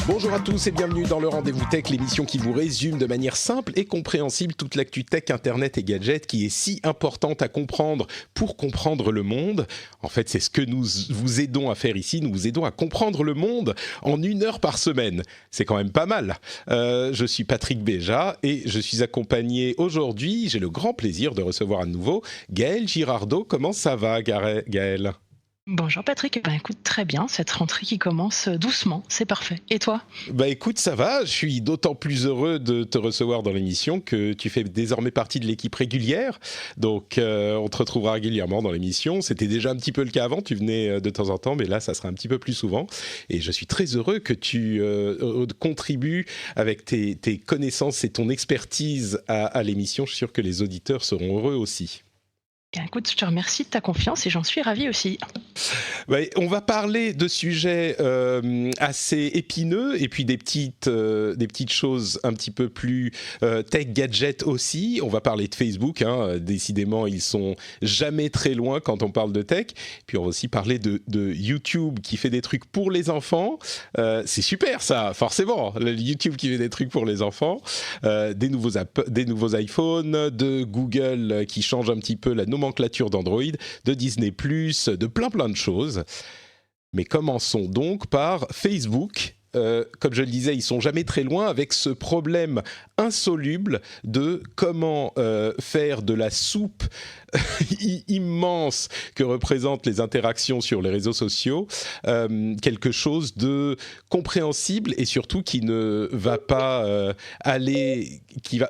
Bonjour à tous et bienvenue dans le Rendez-vous Tech, l'émission qui vous résume de manière simple et compréhensible toute l'actu tech, internet et gadgets qui est si importante à comprendre pour comprendre le monde. En fait, c'est ce que nous vous aidons à faire ici. Nous vous aidons à comprendre le monde en 1 heure par semaine. C'est quand même pas mal. Je suis Patrick Béja et je suis accompagné aujourd'hui, j'ai le grand plaisir de recevoir à nouveau Gaël Girardot. Comment ça va, Gaël ? Bonjour Patrick, écoute, très bien, cette rentrée qui commence doucement, c'est parfait. Et toi ? Écoute, ça va, je suis d'autant plus heureux de te recevoir dans l'émission que tu fais désormais partie de l'équipe régulière, donc on te retrouvera régulièrement dans l'émission. C'était déjà un petit peu le cas avant, tu venais de temps en temps, mais là ça sera un petit peu plus souvent, et je suis très heureux que tu contribues avec tes connaissances et ton expertise à l'émission. Je suis sûr que les auditeurs seront heureux aussi. Écoute, je te remercie de ta confiance et j'en suis ravie aussi. On va parler de sujets assez épineux et puis des petites choses un petit peu plus tech gadget aussi. On va parler de Facebook, décidément ils sont jamais très loin quand on parle de tech. Puis on va aussi parler de YouTube qui fait des trucs pour les enfants. C'est super ça, forcément, le YouTube qui fait des trucs pour les enfants. Des nouveaux iPhones, de Google qui change un petit peu la nomenclature d'Android, de Disney+, de plein de choses. Mais commençons donc par Facebook. Comme je le disais, ils sont jamais très loin avec ce problème insoluble de comment faire de la soupe immense que représentent les interactions sur les réseaux sociaux quelque chose de compréhensible et surtout qui ne va pas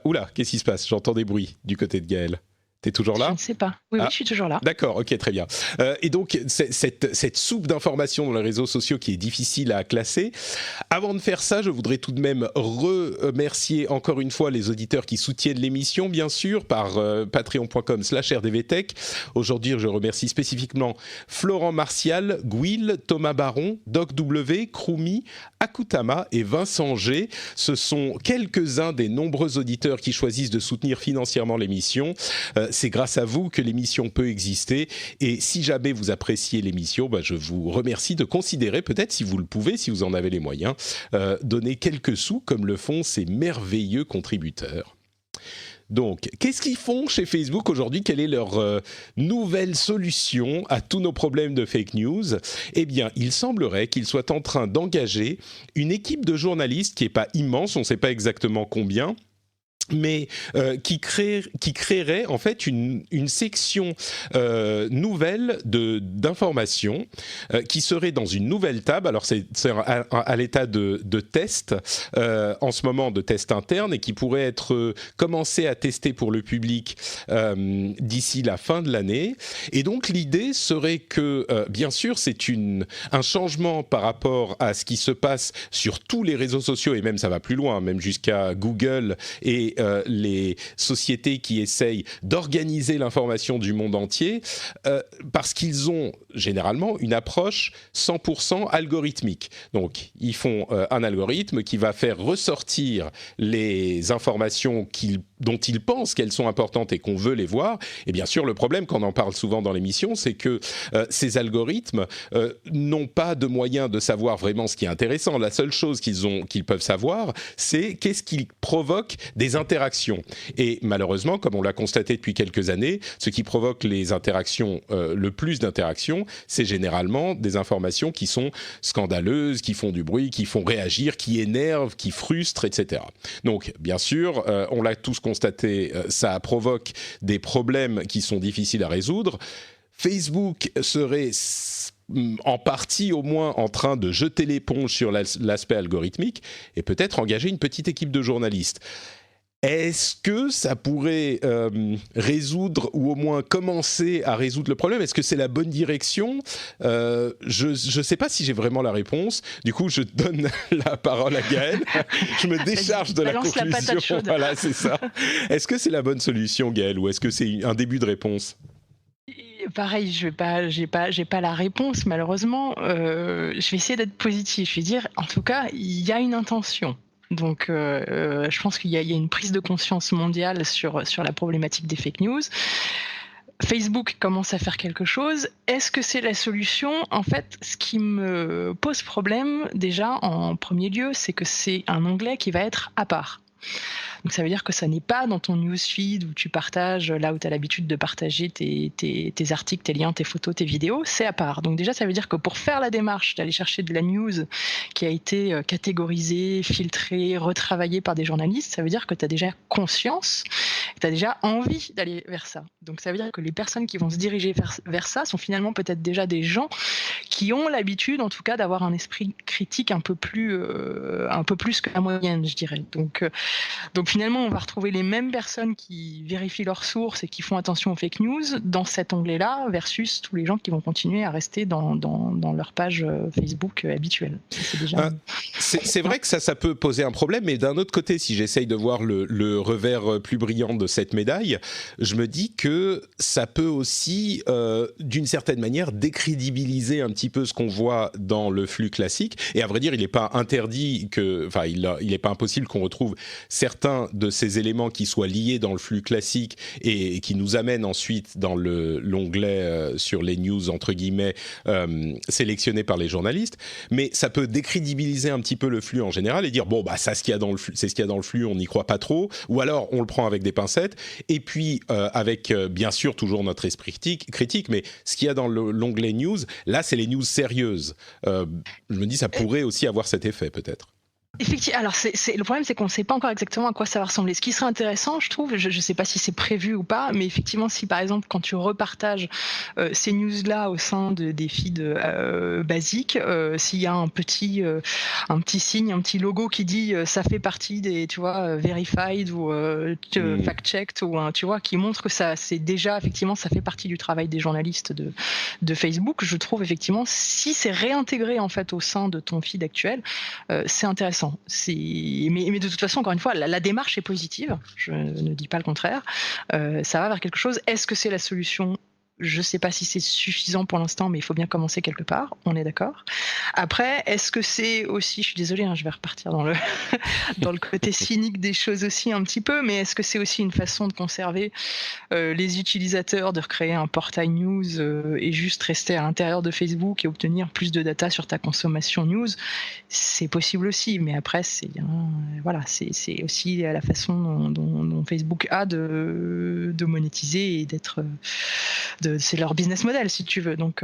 Oula, qu'est-ce qui se passe ? J'entends des bruits du côté de Gaël. T'es toujours là ? Je ne sais pas. Oui, je suis toujours là. D'accord, ok, très bien. Et donc, cette soupe d'informations dans les réseaux sociaux qui est difficile à classer. Avant de faire ça, je voudrais tout de même remercier encore une fois les auditeurs qui soutiennent l'émission, bien sûr, par patreon.com/rdvtech. Aujourd'hui, je remercie spécifiquement Florent Martial, Gouil, Thomas Baron, Doc W, Kroumi, Akutama et Vincent G. Ce sont quelques-uns des nombreux auditeurs qui choisissent de soutenir financièrement l'émission. C'est grâce à vous que l'émission peut exister et si jamais vous appréciez l'émission, je vous remercie de considérer, peut-être si vous le pouvez, si vous en avez les moyens, donner quelques sous comme le font ces merveilleux contributeurs. Donc, qu'est-ce qu'ils font chez Facebook aujourd'hui ? Quelle est leur nouvelle solution à tous nos problèmes de fake news ? Eh bien, il semblerait qu'ils soient en train d'engager une équipe de journalistes qui n'est pas immense, on ne sait pas exactement combien, mais qui créerait en fait une section nouvelle d'informations qui serait dans une nouvelle table. Alors c'est à l'état de test en ce moment, de test interne, et qui pourrait être commencé à tester pour le public d'ici la fin de l'année. Et donc l'idée serait que bien sûr c'est un changement par rapport à ce qui se passe sur tous les réseaux sociaux, et même ça va plus loin, même jusqu'à Google et les sociétés qui essayent d'organiser l'information du monde entier, parce qu'ils ont généralement une approche 100% algorithmique. Donc, ils font un algorithme qui va faire ressortir les informations dont ils pensent qu'elles sont importantes et qu'on veut les voir. Et bien sûr, le problème, qu'on en parle souvent dans l'émission, c'est que ces algorithmes n'ont pas de moyen de savoir vraiment ce qui est intéressant. La seule chose qu'ils peuvent savoir, c'est qu'est-ce qui provoque des interactions. Et malheureusement, comme on l'a constaté depuis quelques années, ce qui provoque les interactions, le plus d'interactions, c'est généralement des informations qui sont scandaleuses, qui font du bruit, qui font réagir, qui énervent, qui frustrent, etc. Donc, bien sûr, on l'a tous constaté, ça provoque des problèmes qui sont difficiles à résoudre. Facebook serait en partie au moins en train de jeter l'éponge sur l'aspect algorithmique et peut-être engager une petite équipe de journalistes. Est-ce que ça pourrait résoudre ou au moins commencer à résoudre le problème ? Est-ce que c'est la bonne direction ? Je ne sais pas si j'ai vraiment la réponse. Du coup, je donne la parole à Gaël. Je me décharge de la conclusion. La patate chaude. Voilà, c'est ça. Est-ce que c'est la bonne solution, Gaël, ou est-ce que c'est un début de réponse ? Pareil, j'ai pas la réponse malheureusement. Je vais essayer d'être positive. Je vais dire, en tout cas, il y a une intention. Donc, je pense qu'il y a une prise de conscience mondiale sur la problématique des fake news. Facebook commence à faire quelque chose. Est-ce que c'est la solution? En fait, ce qui me pose problème, déjà, en premier lieu, c'est que c'est un onglet qui va être à part. Donc ça veut dire que ça n'est pas dans ton newsfeed où tu partages, là où tu as l'habitude de partager tes articles, tes liens, tes photos, tes vidéos, c'est à part. Donc déjà, ça veut dire que pour faire la démarche d'aller chercher de la news qui a été catégorisée, filtrée, retravaillée par des journalistes, ça veut dire que tu as déjà conscience, tu as déjà envie d'aller vers ça. Donc ça veut dire que les personnes qui vont se diriger vers ça sont finalement peut-être déjà des gens qui ont l'habitude, en tout cas, d'avoir un esprit critique un peu plus que la moyenne, je dirais. Donc finalement, on va retrouver les mêmes personnes qui vérifient leurs sources et qui font attention aux fake news dans cet onglet-là versus tous les gens qui vont continuer à rester dans leur page Facebook habituelle. C'est vrai que ça peut poser un problème, mais d'un autre côté, si j'essaye de voir le revers plus brillant de cette médaille, je me dis que ça peut aussi, d'une certaine manière, décrédibiliser un petit peu ce qu'on voit dans le flux classique. Et à vrai dire, il n'est pas interdit il n'est pas impossible qu'on retrouve certains de ces éléments qui soient liés dans le flux classique et qui nous amènent ensuite dans l'onglet sur les news, entre guillemets, sélectionnés par les journalistes. Mais ça peut décrédibiliser un petit peu le flux en général et dire, bon, bah, ça, c'est ce qu'il y a dans le flux, on n'y croit pas trop. Ou alors, on le prend avec des pincettes. Et puis, avec, bien sûr, toujours notre esprit critique, mais ce qu'il y a dans l'onglet news, là, c'est les news sérieuses. Je me dis, ça pourrait aussi avoir cet effet, peut-être. Effectivement, alors le problème, c'est qu'on ne sait pas encore exactement à quoi ça va ressembler. Ce qui serait intéressant, je trouve, je ne sais pas si c'est prévu ou pas, mais effectivement, si par exemple, quand tu repartages ces news-là au sein des feeds basiques, s'il y a un petit signe, un petit logo qui dit ça fait partie des, tu vois, verified ou fact-checked, ou tu vois, qui montre que ça, c'est déjà, effectivement, ça fait partie du travail des journalistes de Facebook, je trouve effectivement, si c'est réintégré en fait au sein de ton feed actuel, c'est intéressant. Mais de toute façon, encore une fois, la démarche est positive, je ne dis pas le contraire, ça va vers quelque chose. Est-ce que c'est la solution ? Je ne sais pas si c'est suffisant pour l'instant, mais il faut bien commencer quelque part, on est d'accord. Après, est-ce que c'est aussi, je suis désolée, je vais repartir dans le côté cynique des choses aussi un petit peu, mais est-ce que c'est aussi une façon de conserver les utilisateurs, de recréer un portail news et juste rester à l'intérieur de Facebook et obtenir plus de data sur ta consommation news? C'est possible aussi, mais après, c'est aussi la façon dont Facebook a de monétiser et c'est leur business model, si tu veux. Donc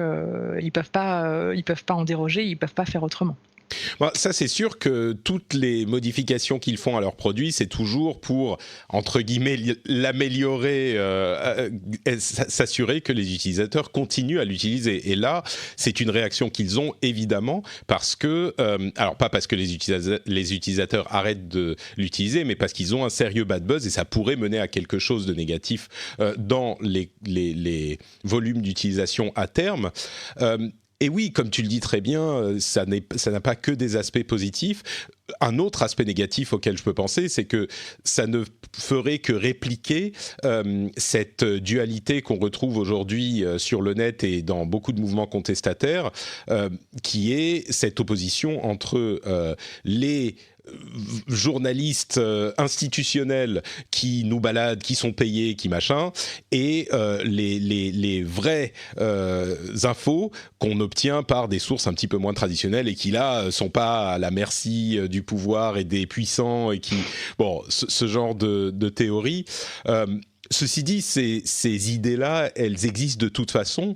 ils peuvent pas en déroger, ils peuvent pas faire autrement. Bon, ça, c'est sûr que toutes les modifications qu'ils font à leurs produits, c'est toujours pour, entre guillemets, l'améliorer, s'assurer que les utilisateurs continuent à l'utiliser. Et là, c'est une réaction qu'ils ont, évidemment, parce que, alors pas parce que les utilisateurs arrêtent de l'utiliser, mais parce qu'ils ont un sérieux bad buzz et ça pourrait mener à quelque chose de négatif dans les volumes d'utilisation à terme. Et oui, comme tu le dis très bien, ça n'a pas que des aspects positifs. Un autre aspect négatif auquel je peux penser, c'est que ça ne ferait que répliquer cette dualité qu'on retrouve aujourd'hui sur le net et dans beaucoup de mouvements contestataires, qui est cette opposition entre les journalistes institutionnels qui nous baladent, qui sont payés, qui machin, et les vraies infos qu'on obtient par des sources un petit peu moins traditionnelles et qui là sont pas à la merci du pouvoir et des puissants et qui ce genre de théorie. Ceci dit, ces idées-là, elles existent de toute façon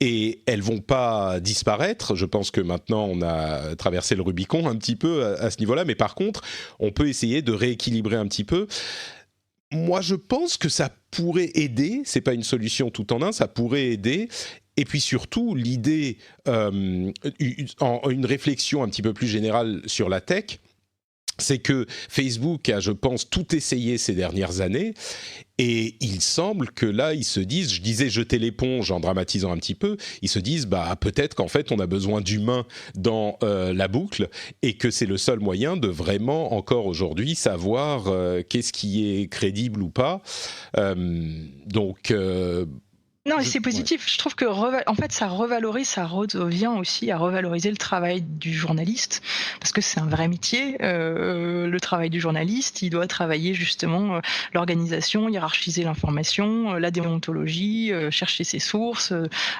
et elles vont pas disparaître. Je pense que maintenant, on a traversé le Rubicon un petit peu à ce niveau-là, mais par contre, on peut essayer de rééquilibrer un petit peu. Moi, je pense que ça pourrait aider. C'est pas une solution tout en un, ça pourrait aider. Et puis surtout, l'idée, une réflexion un petit peu plus générale sur la tech, c'est que Facebook a, je pense, tout essayé ces dernières années et il semble que là, ils se disent, je disais jeter l'éponge en dramatisant un petit peu, ils se disent, peut-être qu'en fait, on a besoin d'humains dans la boucle et que c'est le seul moyen de vraiment, encore aujourd'hui, savoir qu'est-ce qui est crédible ou pas. Donc, Non, et c'est Ouais. positif. Je trouve que en fait, ça revalorise, ça revient aussi à revaloriser le travail du journaliste, parce que c'est un vrai métier. Le travail du journaliste, il doit travailler justement l'organisation, hiérarchiser l'information, la déontologie, chercher ses sources,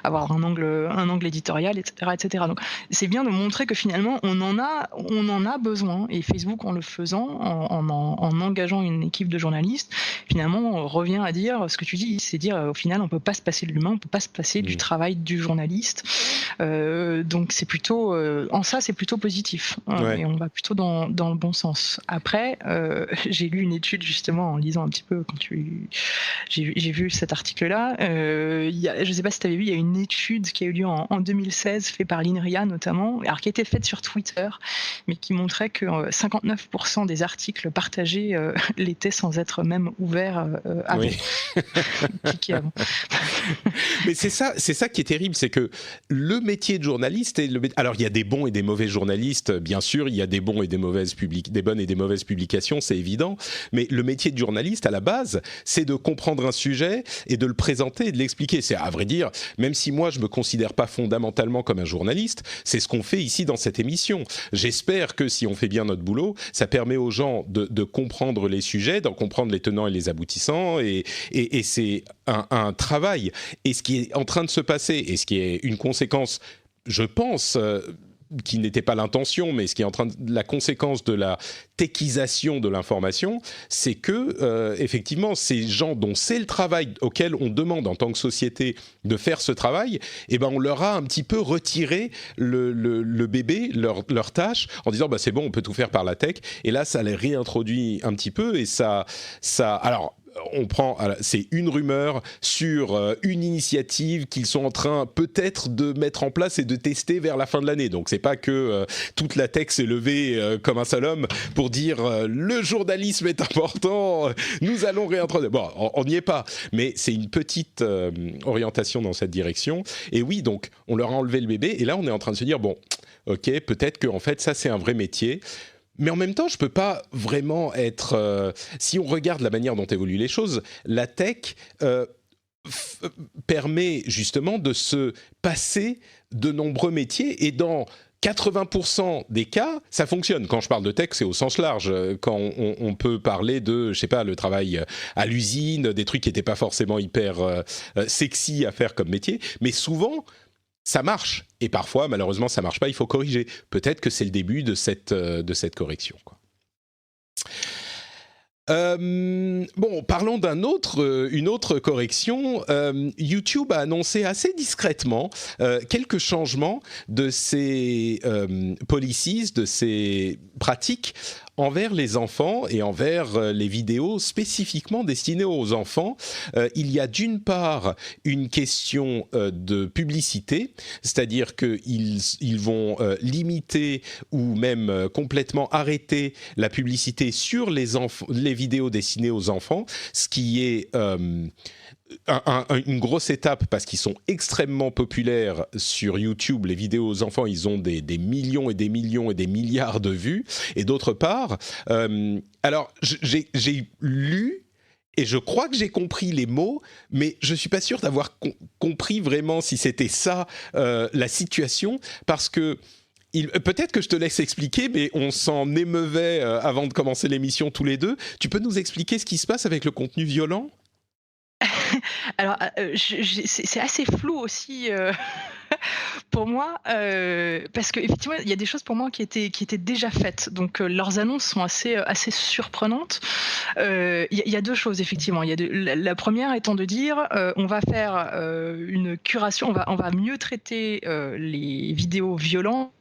avoir un angle éditorial, etc., etc. Donc, c'est bien de montrer que finalement, on en a besoin. Et Facebook, en le faisant, en engageant une équipe de journalistes, finalement, on revient à dire ce que tu dis, c'est dire au final, on peut pas se passer de l'humain, on peut pas se passer du Mm. travail du journaliste. Donc c'est plutôt, en ça, c'est plutôt positif, hein, Ouais. et on va plutôt dans le bon sens. Après, j'ai lu une étude justement en lisant un petit peu j'ai vu cet article-là. Je ne sais pas si tu avais vu, il y a une étude qui a eu lieu en 2016, faite par l'INRIA notamment, alors qui a été faite sur Twitter, mais qui montrait que 59% des articles partagés l'étaient sans être même ouverts avant, Oui. cliqués avant. Mais c'est ça qui est terrible, c'est que le métier de journaliste alors il y a des bons et des mauvais journalistes, bien sûr, il y a des bons et des des bonnes et des mauvaises publications, c'est évident. Mais le métier de journaliste à la base, c'est de comprendre un sujet et de le présenter et de l'expliquer. C'est à vrai dire, même si moi je me considère pas fondamentalement comme un journaliste, c'est ce qu'on fait ici dans cette émission. J'espère que si on fait bien notre boulot, ça permet aux gens de comprendre les sujets, d'en comprendre les tenants et les aboutissants, et c'est un travail. Et ce qui est en train de se passer, et ce qui est une conséquence, je pense, qui n'était pas l'intention, mais ce qui est la conséquence de la techisation de l'information, c'est que effectivement, ces gens dont c'est le travail auquel on demande en tant que société de faire ce travail, eh ben on leur a un petit peu retiré le bébé, leur tâche, en disant bah c'est bon, on peut tout faire par la tech. Et là, ça les réintroduit un petit peu, et alors c'est une rumeur sur une initiative qu'ils sont en train peut-être de mettre en place et de tester vers la fin de l'année. Donc c'est pas que toute la tech s'est levée comme un seul homme pour dire le journalisme est important, nous allons réintroduire. Bon, on n'y est pas, mais c'est une petite orientation dans cette direction. Et oui, donc on leur a enlevé le bébé, et là on est en train de se dire bon, ok, peut-être que en fait ça c'est un vrai métier. Mais en même temps, je peux pas vraiment être. Si on regarde la manière dont évoluent les choses, la tech f- permet justement de se passer de nombreux métiers, et dans 80% des cas, ça fonctionne. Quand je parle de tech, c'est au sens large. Quand on peut parler de, je sais pas, le travail à l'usine, des trucs qui n'étaient pas forcément hyper sexy à faire comme métier, mais souvent ça marche. Et parfois, malheureusement, ça marche pas, il faut corriger. Peut-être que c'est le début de cette correction, quoi. Bon, parlons une autre correction. YouTube a annoncé assez discrètement quelques changements de ses policies, de ses pratiques envers les enfants et envers les vidéos spécifiquement destinées aux enfants. Il y a d'une part une question de publicité, c'est-à-dire qu'ils vont limiter ou même complètement arrêter la publicité sur les vidéos destinées aux enfants, ce qui est une grosse étape parce qu'ils sont extrêmement populaires sur YouTube. Les vidéos aux enfants, ils ont des millions et des millions et des milliards de vues. Et d'autre part, alors j'ai lu et je crois que j'ai compris les mots, mais je suis pas sûr d'avoir compris vraiment si c'était ça la situation, parce que peut-être que je te laisse expliquer, mais on s'en émeuvait avant de commencer l'émission tous les deux. Tu peux nous expliquer ce qui se passe avec le contenu violent ? Alors, c'est assez flou aussi pour moi, parce qu'effectivement, il y a des choses pour moi qui étaient déjà faites. Donc, leurs annonces sont assez surprenantes. Il y a deux choses, effectivement. La première étant de dire, on va faire une curation, on va mieux traiter les vidéos violentes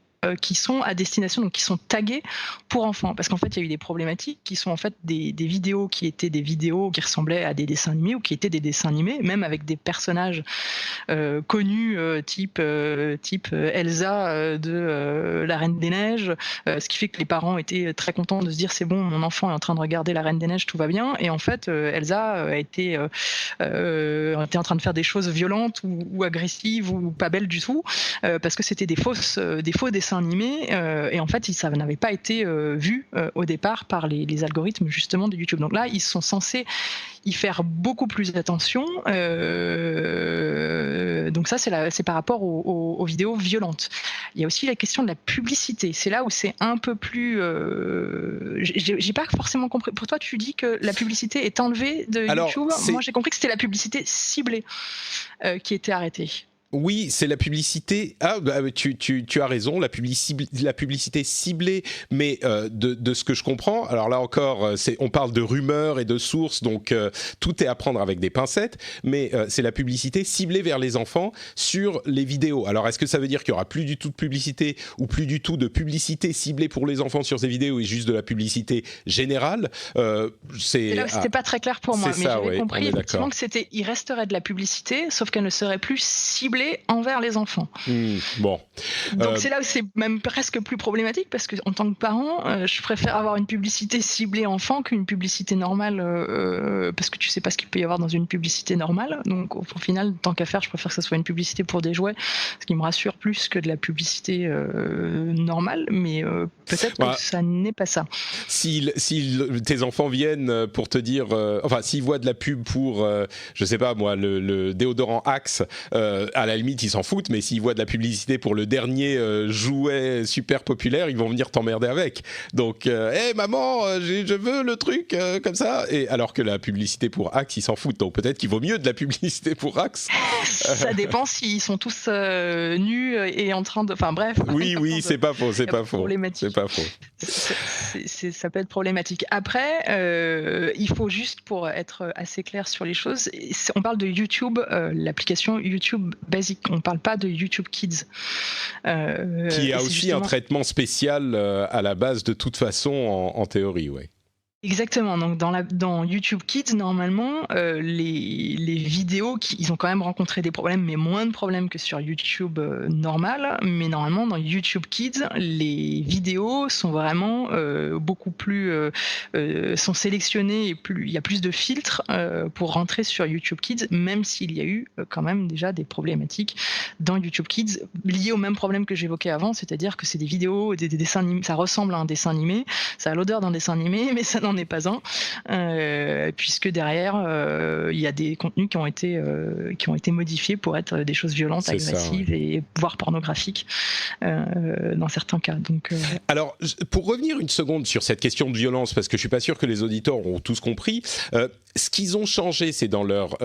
qui sont à destination, donc qui sont taguées pour enfants. Parce qu'en fait, il y a eu des problématiques qui sont en fait des vidéos qui étaient des vidéos qui ressemblaient à des dessins animés ou qui étaient des dessins animés, même avec des personnages connus type Elsa de La Reine des Neiges, ce qui fait que les parents étaient très contents de se dire c'est bon, mon enfant est en train de regarder La Reine des Neiges, tout va bien. Et en fait, Elsa était en train de faire des choses violentes ou agressives ou pas belles du tout, parce que c'était des faux dessins dessins animés, et en fait, ça n'avait pas été vu au départ par les algorithmes justement de YouTube. Donc là, ils sont censés y faire beaucoup plus attention. Donc ça, c'est par rapport aux vidéos violentes. Il y a aussi la question de la publicité. C'est là où c'est un peu plus... j'ai pas forcément compris. Pour toi, tu dis que la publicité est enlevée de YouTube. Moi, j'ai compris que c'était la publicité ciblée qui était arrêtée. Oui, c'est la publicité. Ah, bah, tu as raison, la publicité ciblée, mais de ce que je comprends, alors là encore, on parle de rumeurs et de sources, donc tout est à prendre avec des pincettes, mais c'est la publicité ciblée vers les enfants sur les vidéos. Alors, est-ce que ça veut dire qu'il y aura plus du tout de publicité ou plus du tout de publicité ciblée pour les enfants sur ces vidéos et juste de la publicité générale C'est là où c'était pas très clair pour moi, mais j'avais compris effectivement que il resterait de la publicité, sauf qu'elle ne serait plus ciblée envers les enfants. Bon. Donc c'est là où c'est même presque plus problématique, parce que en tant que parent, je préfère avoir une publicité ciblée enfant qu'une publicité normale, parce que tu sais pas ce qu'il peut y avoir dans une publicité normale. Donc au final, tant qu'à faire, je préfère que ça soit une publicité pour des jouets, ce qui me rassure plus que de la publicité normale, mais peut-être que ça n'est pas ça. Si tes enfants viennent pour te dire, enfin s'ils voient de la pub pour, je sais pas moi, le déodorant Axe, à la limite ils s'en foutent, mais s'ils voient de la publicité pour le dernier jouet super populaire, ils vont venir t'emmerder avec. Donc hey, maman, je veux le truc comme ça, et alors que la publicité pour Axe ils s'en foutent, donc peut-être qu'il vaut mieux de la publicité pour Axe. Ça dépend s'ils sont tous nus et en train de, enfin bref. Oui, c'est pas faux, c'est pas faux. Ça peut être problématique. Après, il faut juste, pour être assez clair sur les choses, on parle de YouTube, l'application YouTube Basic. On ne parle pas de YouTube Kids. Qui a aussi justement un traitement spécial à la base de toute façon en théorie, ouais. Exactement. Donc dans YouTube Kids, normalement, les vidéos, ils ont quand même rencontré des problèmes, mais moins de problèmes que sur YouTube normal. Mais normalement, dans YouTube Kids, les vidéos sont vraiment beaucoup plus sont sélectionnées, et il y a plus de filtres pour rentrer sur YouTube Kids, même s'il y a eu quand même déjà des problématiques dans YouTube Kids liées au même problème que j'évoquais avant, c'est-à-dire que c'est des vidéos, des dessins animés, ça ressemble à un dessin animé, ça a l'odeur d'un dessin animé, mais ça n'en est pas un, puisque derrière il y a des contenus qui ont été modifiés pour être des choses violentes, agressives, ça, ouais, et voire pornographiques dans certains cas. Donc, alors, pour revenir une seconde sur cette question de violence, parce que je suis pas sûr que les auditeurs ont tous compris, ce qu'ils ont changé, c'est dans leurs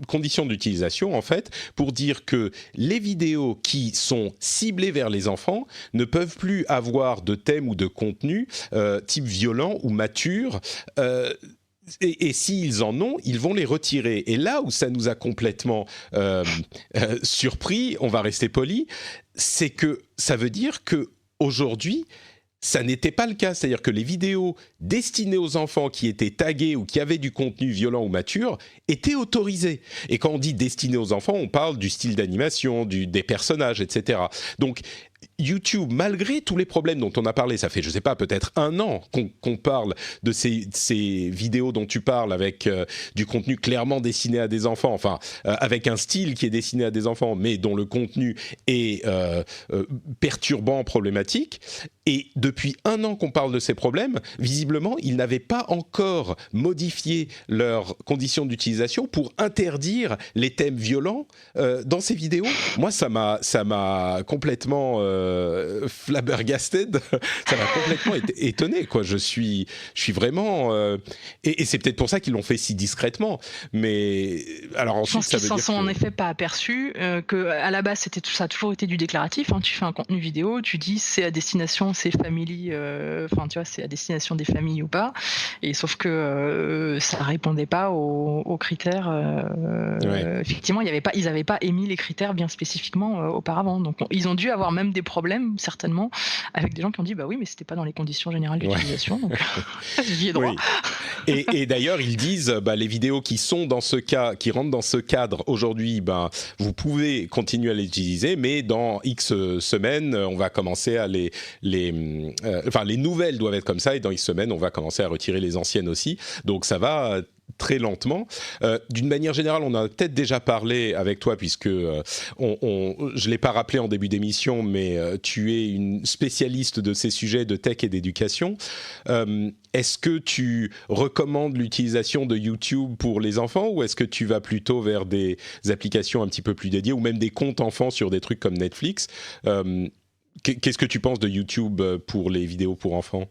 conditions d'utilisation, en fait, pour dire que les vidéos qui sont ciblées vers les enfants ne peuvent plus avoir de thème ou de contenu type violent ou mature. Et s'ils en ont, ils vont les retirer. Et là où ça nous a complètement surpris, on va rester poli, c'est que ça veut dire qu'aujourd'hui, ça n'était pas le cas. C'est-à-dire que les vidéos destinées aux enfants qui étaient taguées ou qui avaient du contenu violent ou mature étaient autorisées. Et quand on dit destinées aux enfants, on parle du style d'animation, des personnages, etc. Donc, YouTube, malgré tous les problèmes dont on a parlé, ça fait, je sais pas, peut-être 1 an qu'on parle de ces vidéos dont tu parles avec du contenu clairement destiné à des enfants, enfin, avec un style qui est destiné à des enfants, mais dont le contenu est perturbant, problématique. Et depuis 1 an qu'on parle de ces problèmes, visiblement, ils n'avaient pas encore modifié leurs conditions d'utilisation pour interdire les thèmes violents dans ces vidéos. Moi, ça m'a complètement flabbergasted, ça m'a complètement étonné, quoi. Je suis vraiment et c'est peut-être pour ça qu'ils l'ont fait si discrètement, mais alors ensuite ça veut dire je pense qu'ils s'en sont en effet pas aperçus, que à la base ça a toujours été du déclaratif, hein. Tu fais un contenu vidéo, tu dis c'est à destination, c'est family, enfin tu vois, c'est à destination des familles ou pas, et sauf que ça répondait pas aux critères, ouais. Effectivement ils avaient pas émis les critères bien spécifiquement auparavant, donc ils ont dû avoir même des problèmes certainement avec des gens qui ont dit bah oui mais c'était pas dans les conditions générales d'utilisation, donc j'y ai droit. Oui. Et d'ailleurs ils disent les vidéos qui sont dans ce cas, qui rentrent dans ce cadre aujourd'hui, vous pouvez continuer à les utiliser, mais dans X semaines on va commencer à les nouvelles doivent être comme ça, et dans X semaines on va commencer à retirer les anciennes aussi, donc ça va très lentement. D'une manière générale, on en a peut-être déjà parlé avec toi, puisque je ne l'ai pas rappelé en début d'émission, mais tu es une spécialiste de ces sujets de tech et d'éducation. Est-ce que tu recommandes l'utilisation de YouTube pour les enfants, ou est-ce que tu vas plutôt vers des applications un petit peu plus dédiées, ou même des comptes enfants sur des trucs comme Netflix? Qu'est-ce que tu penses de YouTube pour les vidéos pour enfants?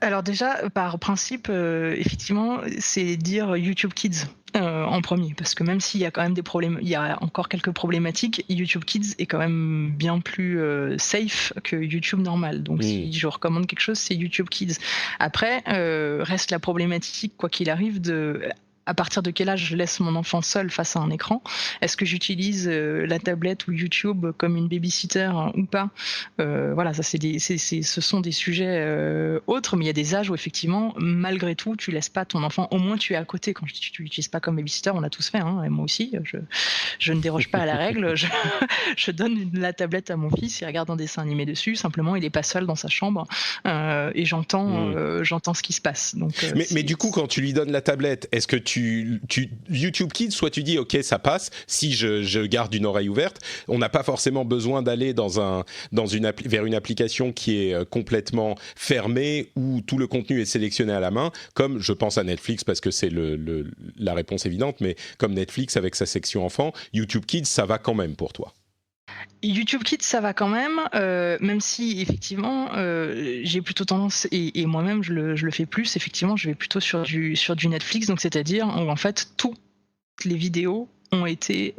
Alors déjà, par principe, effectivement, c'est dire YouTube Kids en premier, parce que même s'il y a quand même des problèmes, il y a encore quelques problématiques, YouTube Kids est quand même bien plus safe que YouTube normal. Donc si je recommande quelque chose, c'est YouTube Kids. Après, reste la problématique, quoi qu'il arrive, de à partir de quel âge je laisse mon enfant seul face à un écran? Est-ce que j'utilise la tablette ou YouTube comme une babysitter ou pas? Voilà, ça ce sont des sujets autres, mais il y a des âges où effectivement, malgré tout, tu laisses pas ton enfant. Au moins, tu es à côté. Quand je dis tu l'utilises pas comme babysitter, on l'a tous fait, hein, et moi aussi. Je ne déroge pas à la règle. Je donne la tablette à mon fils, il regarde un dessin animé dessus. Simplement, il est pas seul dans sa chambre et j'entends ce qui se passe. Donc, mais du coup, quand tu lui donnes la tablette, est-ce que YouTube Kids, soit tu dis ok, ça passe si je garde une oreille ouverte, on n'a pas forcément besoin d'aller vers une application qui est complètement fermée où tout le contenu est sélectionné à la main, comme je pense à Netflix, parce que c'est la réponse évidente, mais comme Netflix avec sa section enfant, YouTube Kids, ça va quand même pour toi? YouTube Kids, ça va quand même, même si effectivement, j'ai plutôt tendance, et moi-même je le fais plus, effectivement, je vais plutôt sur du Netflix, donc c'est-à-dire où en fait toutes les vidéos ont été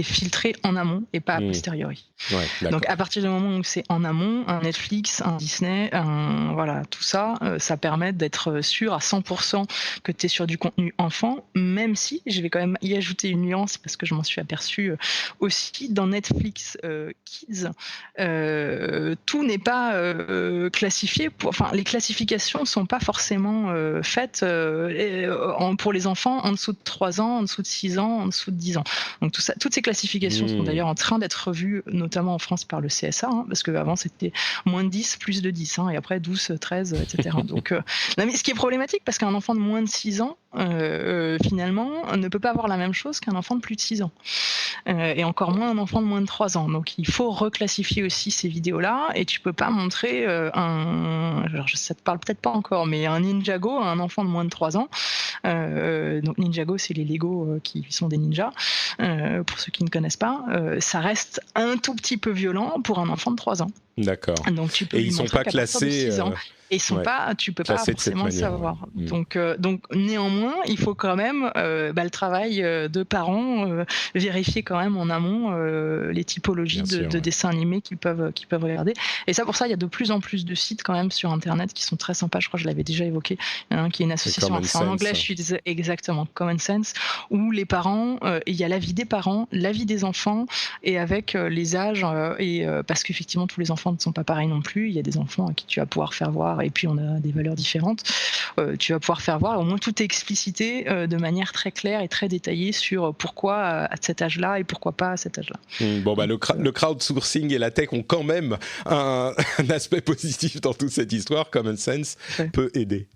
filtrées en amont et pas a posteriori. Ouais, donc à partir du moment où c'est en amont, un Netflix, un Disney, voilà, tout ça, ça permet d'être sûr à 100% que tu es sur du contenu enfant, même si je vais quand même y ajouter une nuance parce que je m'en suis aperçue aussi dans Netflix Kids, tout n'est pas classifié, enfin les classifications sont pas forcément faites pour les enfants en dessous de 3 ans, en dessous de 6 ans, en dessous de 10 ans. Donc toutes ces classifications sont d'ailleurs en train d'être revues, notamment en France par le CSA, parce qu'avant c'était moins de 10, plus de 10, et après 12, 13, etc. Donc, non, mais ce qui est problématique, parce qu'un enfant de moins de 6 ans, finalement, ne peut pas avoir la même chose qu'un enfant de plus de 6 ans. Et encore moins un enfant de moins de 3 ans. Donc il faut reclassifier aussi ces vidéos-là, et tu peux pas montrer alors ça te parle peut-être pas encore, mais un Ninjago à un enfant de moins de 3 ans. Donc Ninjago, c'est les Lego qui sont des ninjas, pour ceux qui ne connaissent pas. Ça reste un tout petit peu violent pour un enfant de 3 ans. D'accord. Donc tu peux et lui ils sont montrer pas qu'à partir de classés 6 ans. Et tu peux pas forcément le savoir. Donc néanmoins, il faut quand même le travail de parents, vérifier quand même en amont les typologies de dessins animés qu'ils peuvent regarder. Et ça, pour ça, il y a de plus en plus de sites quand même sur Internet qui sont très sympas. Je crois que je l'avais déjà évoqué. Il y en a un qui est une association, c'est en anglais, je dis exactement, Common Sense, où les parents, il y a l'avis des parents, l'avis des enfants, et avec les âges, parce qu'effectivement, tous les enfants ne sont pas pareils non plus. Il y a des enfants à qui tu vas pouvoir faire voir, et puis on a des valeurs différentes, tu vas pouvoir faire voir, au moins tout est explicité de manière très claire et très détaillée sur pourquoi à cet âge-là et pourquoi pas à cet âge-là. Le crowdsourcing et la tech ont quand même un aspect positif dans toute cette histoire. Common Sense peut aider.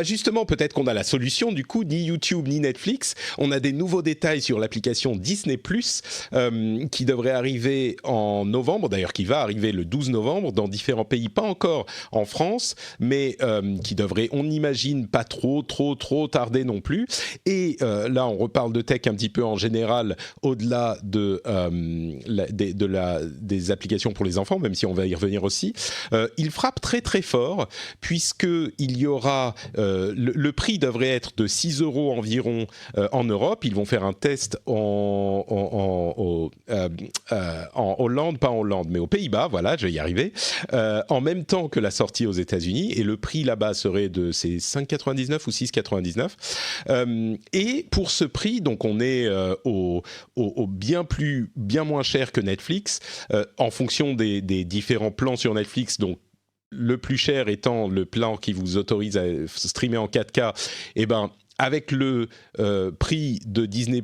Justement, peut-être qu'on a la solution, du coup, ni YouTube ni Netflix. On a des nouveaux détails sur l'application Disney+, qui devrait arriver en novembre, d'ailleurs qui va arriver le 12 novembre dans différents pays, pas encore en France, mais qui devrait, on imagine, pas trop tarder non plus. Et là, on reparle de tech un petit peu en général, au-delà des applications pour les enfants, même si on va y revenir aussi. Il frappe très très fort, puisqu'il y aura... le prix devrait être de 6 € environ en Europe. Ils vont faire un test en Hollande, pas en Hollande, mais aux Pays-Bas, voilà, je vais y arriver, en même temps que la sortie aux États-Unis, et le prix là-bas serait de 5,99 ou 6,99. Et pour ce prix, donc on est bien moins cher que Netflix, en fonction des différents plans sur Netflix, donc le plus cher étant le plan qui vous autorise à streamer en 4K, avec le prix de Disney+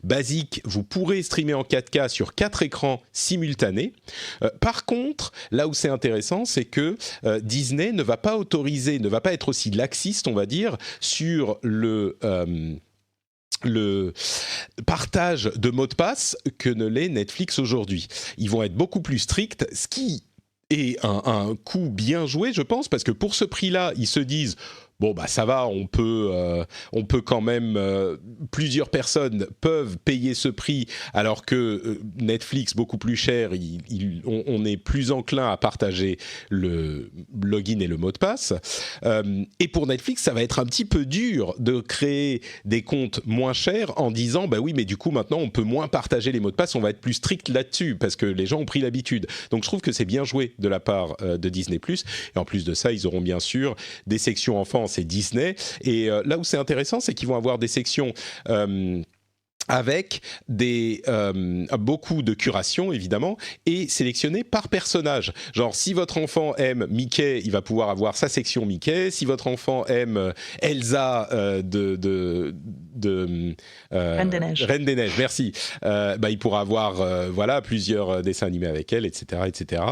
basique, vous pourrez streamer en 4K sur 4 écrans simultanés. Par contre, là où c'est intéressant, c'est que Disney ne va pas être aussi laxiste, on va dire, sur le partage de mots de passe que ne l'est Netflix aujourd'hui. Ils vont être beaucoup plus stricts, ce qui est un coup bien joué, je pense, parce que pour ce prix-là, ils se disent... Bon, bah ça va, on peut quand même... plusieurs personnes peuvent payer ce prix, alors que Netflix, beaucoup plus cher, on est plus enclin à partager le login et le mot de passe. Et pour Netflix, ça va être un petit peu dur de créer des comptes moins chers en disant, bah oui, mais du coup, maintenant, on peut moins partager les mots de passe, on va être plus strict là-dessus, parce que les gens ont pris l'habitude. Donc, je trouve que c'est bien joué de la part de Disney+. Et en plus de ça, ils auront bien sûr des sections enfants, c'est Disney. Et là où c'est intéressant, c'est qu'ils vont avoir des sections avec beaucoup de curation, évidemment, et sélectionnées par personnage. Genre, si votre enfant aime Mickey, il va pouvoir avoir sa section Mickey. Si votre enfant aime Elsa Reine des Neiges, merci. Il pourra avoir plusieurs dessins animés avec elle, etc., etc.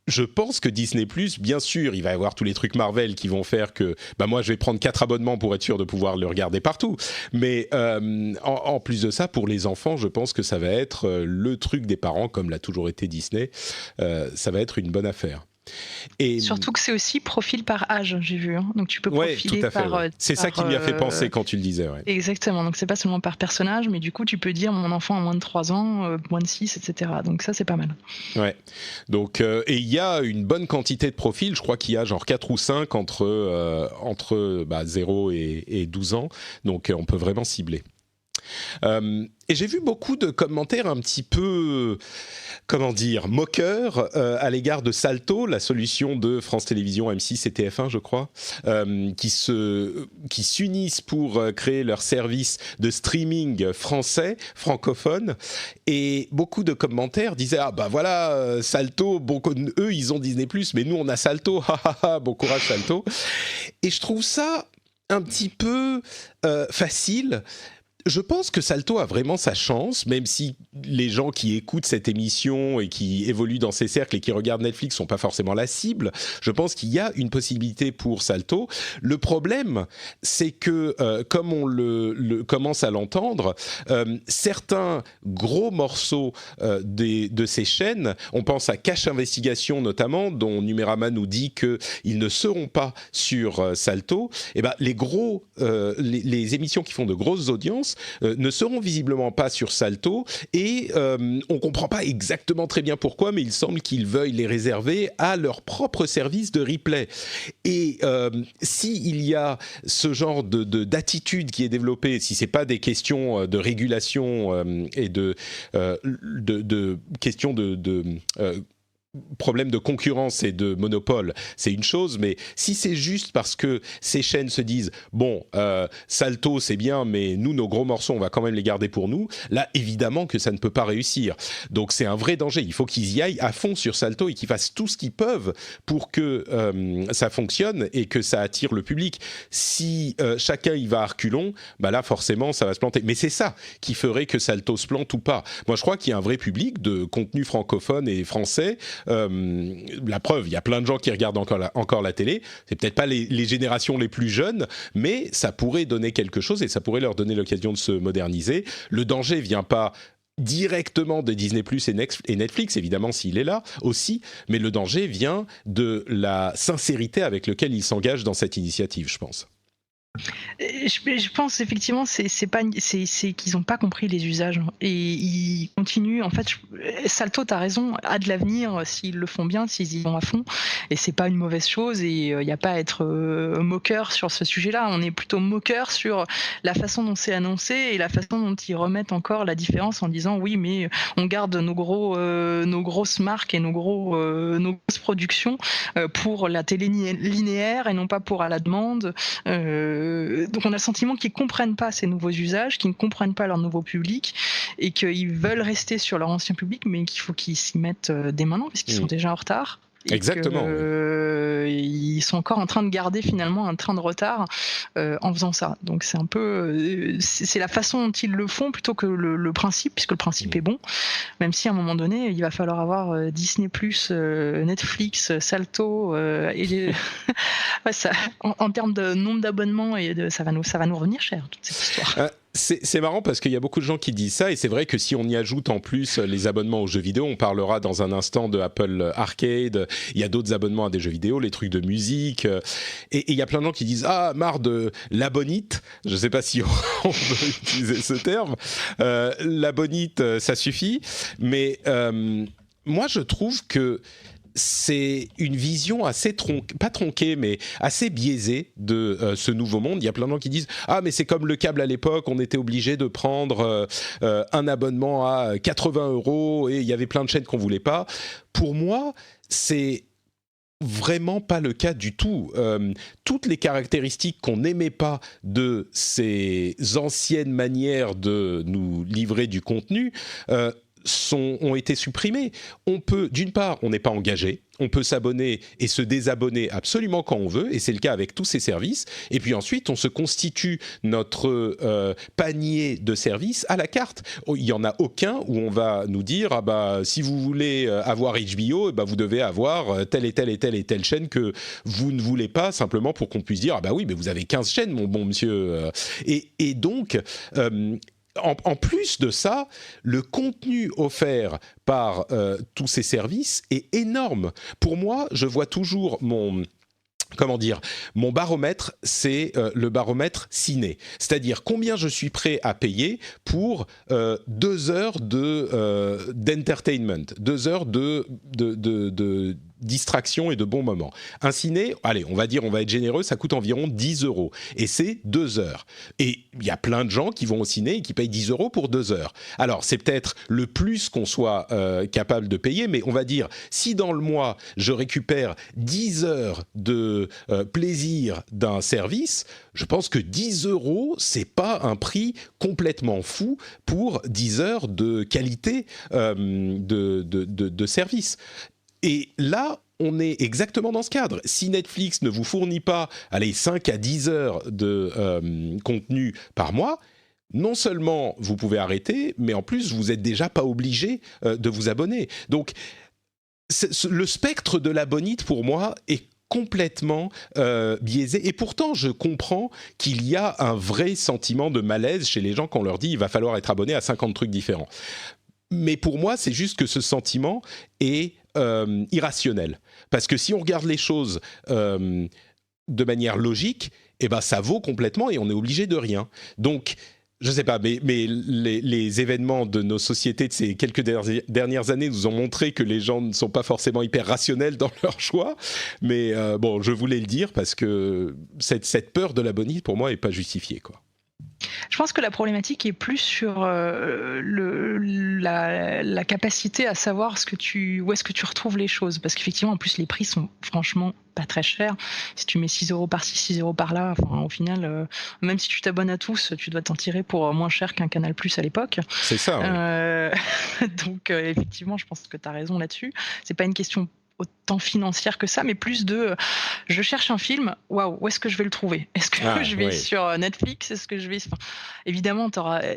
Je pense que Disney+, bien sûr, il va y avoir tous les trucs Marvel qui vont faire que moi, je vais prendre 4 abonnements pour être sûr de pouvoir le regarder partout. Mais en plus de ça, pour les enfants, je pense que ça va être le truc des parents, comme l'a toujours été Disney. Ça va être une bonne affaire. Et surtout que c'est aussi profil par âge, j'ai vu. Hein. Donc tu peux profiler tout à fait, par... C'est ça qui m'y a fait penser quand tu le disais. Ouais. Exactement, donc c'est pas seulement par personnage, mais du coup tu peux dire mon enfant a moins de 3 ans, moins de 6, etc. Donc ça c'est pas mal. Ouais, donc, et il y a une bonne quantité de profils, je crois qu'il y a genre 4 ou 5 entre 0 et 12 ans, donc on peut vraiment cibler. Et j'ai vu beaucoup de commentaires un petit peu, moqueurs à l'égard de Salto, la solution de France Télévisions, M6 et TF1, je crois, qui s'unissent pour créer leur service de streaming français, francophone. Et beaucoup de commentaires disaient Salto, eux ils ont Disney+, mais nous on a Salto, bon courage Salto. Et je trouve ça un petit peu facile. Je pense que Salto a vraiment sa chance, même si les gens qui écoutent cette émission et qui évoluent dans ces cercles et qui regardent Netflix sont pas forcément la cible. Je pense qu'il y a une possibilité pour Salto. Le problème, c'est que, comme on le commence à l'entendre, certains gros morceaux de ces chaînes, on pense à Cache Investigation notamment, dont Numérama nous dit qu'ils ne seront pas sur Salto. Et les émissions qui font de grosses audiences ne seront visiblement pas sur Salto et on comprend pas exactement très bien pourquoi, mais il semble qu'ils veuillent les réserver à leur propre service de replay. Et s'il y a ce genre d'attitude qui est développée, si c'est pas des questions de régulation et de questions problème de concurrence et de monopole, c'est une chose, mais si c'est juste parce que ces chaînes se disent Salto c'est bien, mais nous nos gros morceaux on va quand même les garder pour nous, là évidemment que ça ne peut pas réussir. Donc c'est un vrai danger, il faut qu'ils y aillent à fond sur Salto et qu'ils fassent tout ce qu'ils peuvent pour que ça fonctionne et que ça attire le public. Si chacun y va à reculons, là forcément ça va se planter. Mais c'est ça qui ferait que Salto se plante ou pas. Moi je crois qu'il y a un vrai public de contenu francophone et français. La preuve, il y a plein de gens qui regardent encore la télé. C'est peut-être pas les générations les plus jeunes, mais ça pourrait donner quelque chose et ça pourrait leur donner l'occasion de se moderniser. Le danger vient pas directement de Disney+ et Netflix, évidemment s'il est là aussi, mais le danger vient de la sincérité avec laquelle ils s'engagent dans cette initiative, je pense. Je pense effectivement c'est qu'ils n'ont pas compris les usages et ils continuent. En fait, Salto, t'as raison, a de l'avenir s'ils le font bien, s'ils y vont à fond. Et c'est pas une mauvaise chose. Et il n'y a pas à être moqueur sur ce sujet-là. On est plutôt moqueur sur la façon dont c'est annoncé et la façon dont ils remettent encore la différence en disant oui, mais on garde nos grosses marques et nos grosses productions pour la télé linéaire et non pas pour à la demande. Donc on a le sentiment qu'ils ne comprennent pas ces nouveaux usages, qu'ils ne comprennent pas leur nouveau public et qu'ils veulent rester sur leur ancien public, mais qu'il faut qu'ils s'y mettent dès maintenant parce qu'ils sont déjà en retard. Et Exactement. ils sont encore en train de garder finalement un train de retard en faisant ça. Donc c'est un peu, c'est la façon dont ils le font plutôt que le principe, puisque le principe est bon. Même si à un moment donné, il va falloir avoir Disney+, Netflix, Salto, et ouais, ça, en termes de nombre d'abonnements ça va nous revenir cher toute cette histoire. C'est marrant parce qu'il y a beaucoup de gens qui disent ça et c'est vrai que si on y ajoute en plus les abonnements aux jeux vidéo, on parlera dans un instant de Apple Arcade, il y a d'autres abonnements à des jeux vidéo, les trucs de musique, et il y a plein de gens qui disent « Ah, marre de l'abonite », je ne sais pas si on veut utiliser ce terme, l'abonite, ça suffit, mais moi je trouve que c'est une vision assez pas tronquée, mais assez biaisée de ce nouveau monde. Il y a plein de gens qui disent « Ah, mais c'est comme le câble à l'époque, on était obligé de prendre un abonnement à 80 € et il y avait plein de chaînes qu'on ne voulait pas. » Pour moi, c'est vraiment pas le cas du tout. Toutes les caractéristiques qu'on n'aimait pas de ces anciennes manières de nous livrer du contenu ont été supprimés. On peut, d'une part, on n'est pas engagé, on peut s'abonner et se désabonner absolument quand on veut, et c'est le cas avec tous ces services. Et puis ensuite, on se constitue notre panier de services à la carte. Il n'y en a aucun où on va nous dire « Ah bah, si vous voulez avoir HBO, bah, vous devez avoir telle et telle et telle et telle chaîne que vous ne voulez pas, simplement pour qu'on puisse dire « Ah bah oui, mais vous avez 15 chaînes, mon bon monsieur. » Et donc... En plus de ça, le contenu offert par tous ces services est énorme. Pour moi, je vois toujours mon baromètre, c'est le baromètre ciné. C'est-à-dire combien je suis prêt à payer pour 2 heures d'entertainment, 2 heures de distraction et de bons moments. Un ciné, allez, on va être généreux, ça coûte environ 10 €. Et c'est 2 heures. Et il y a plein de gens qui vont au ciné et qui payent 10 € pour 2 heures. Alors, c'est peut-être le plus qu'on soit capable de payer, mais on va dire, si dans le mois, je récupère 10 heures de plaisir d'un service, je pense que 10 €, c'est pas un prix complètement fou pour 10 heures de qualité de service. Et là, on est exactement dans ce cadre. Si Netflix ne vous fournit pas 5 à 10 heures de contenu par mois, non seulement vous pouvez arrêter, mais en plus, vous n'êtes déjà pas obligé de vous abonner. Donc, le spectre de l'abonite, pour moi, est complètement biaisé. Et pourtant, je comprends qu'il y a un vrai sentiment de malaise chez les gens quand on leur dit « il va falloir être abonné à 50 trucs différents ». Mais pour moi, c'est juste que ce sentiment est irrationnel. Parce que si on regarde les choses de manière logique, eh ben, ça vaut complètement et on est obligé de rien. Donc, je ne sais pas, mais les événements de nos sociétés de ces quelques dernières années nous ont montré que les gens ne sont pas forcément hyper rationnels dans leur choix. Mais bon, je voulais le dire parce que cette peur de l'abonné, pour moi, n'est pas justifiée, quoi. Je pense que la problématique est plus sur la capacité à savoir où est-ce que tu retrouves les choses. Parce qu'effectivement, en plus, les prix sont franchement pas très chers. Si tu mets 6 € par-ci, 6 € par-là, enfin, au final, même si tu t'abonnes à tous, tu dois t'en tirer pour moins cher qu'un Canal+ à l'époque. C'est ça. Oui. Donc, effectivement, je pense que tu as raison là-dessus. C'est pas une question autant financière que ça, mais plus de je cherche un film, waouh, où est-ce que je vais le trouver? Est-ce que je vais sur Netflix? Est-ce que je vais... Enfin, évidemment,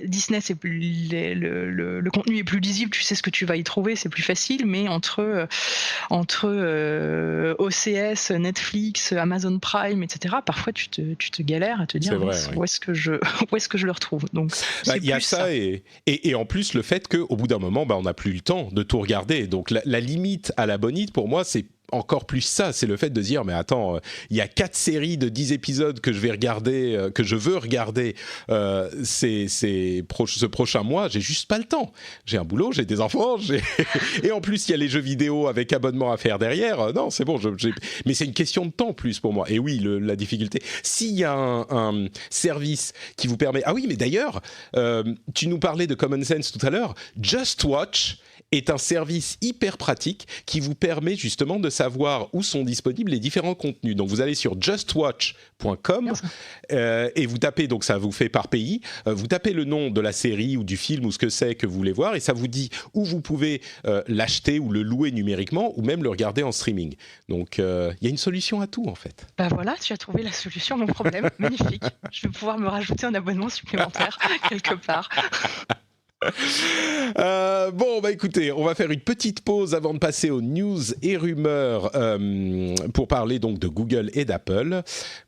Disney, c'est plus le contenu est plus lisible, tu sais ce que tu vas y trouver, c'est plus facile, mais entre OCS, Netflix, Amazon Prime, etc., parfois tu te galères à te dire où est-ce que je le retrouve. Donc il y a ça et en plus le fait qu'au bout d'un moment, on n'a plus le temps de tout regarder. Donc la limite à l'abonite, pour moi, c'est encore plus ça, c'est le fait de dire mais attends, il y a 4 séries de 10 épisodes que je vais regarder, que je veux regarder ce prochain mois, j'ai juste pas le temps. J'ai un boulot, j'ai des enfants, et en plus il y a les jeux vidéo avec abonnement à faire derrière. Non, c'est bon, mais c'est une question de temps plus pour moi. Et oui, la difficulté. S'il y a un service qui vous permet... Ah oui, mais d'ailleurs, tu nous parlais de Common Sense tout à l'heure, Just Watch est un service hyper pratique qui vous permet justement de savoir où sont disponibles les différents contenus. Donc vous allez sur justwatch.com et vous tapez, donc ça vous fait par pays, vous tapez le nom de la série ou du film ou ce que c'est que vous voulez voir et ça vous dit où vous pouvez l'acheter ou le louer numériquement ou même le regarder en streaming. Donc il y a une solution à tout en fait. Bah voilà, tu as trouvé la solution à mon problème. Magnifique. Je vais pouvoir me rajouter un abonnement supplémentaire quelque part. Bon, bah écoutez, on va faire une petite pause avant de passer aux news et rumeurs pour parler donc de Google et d'Apple.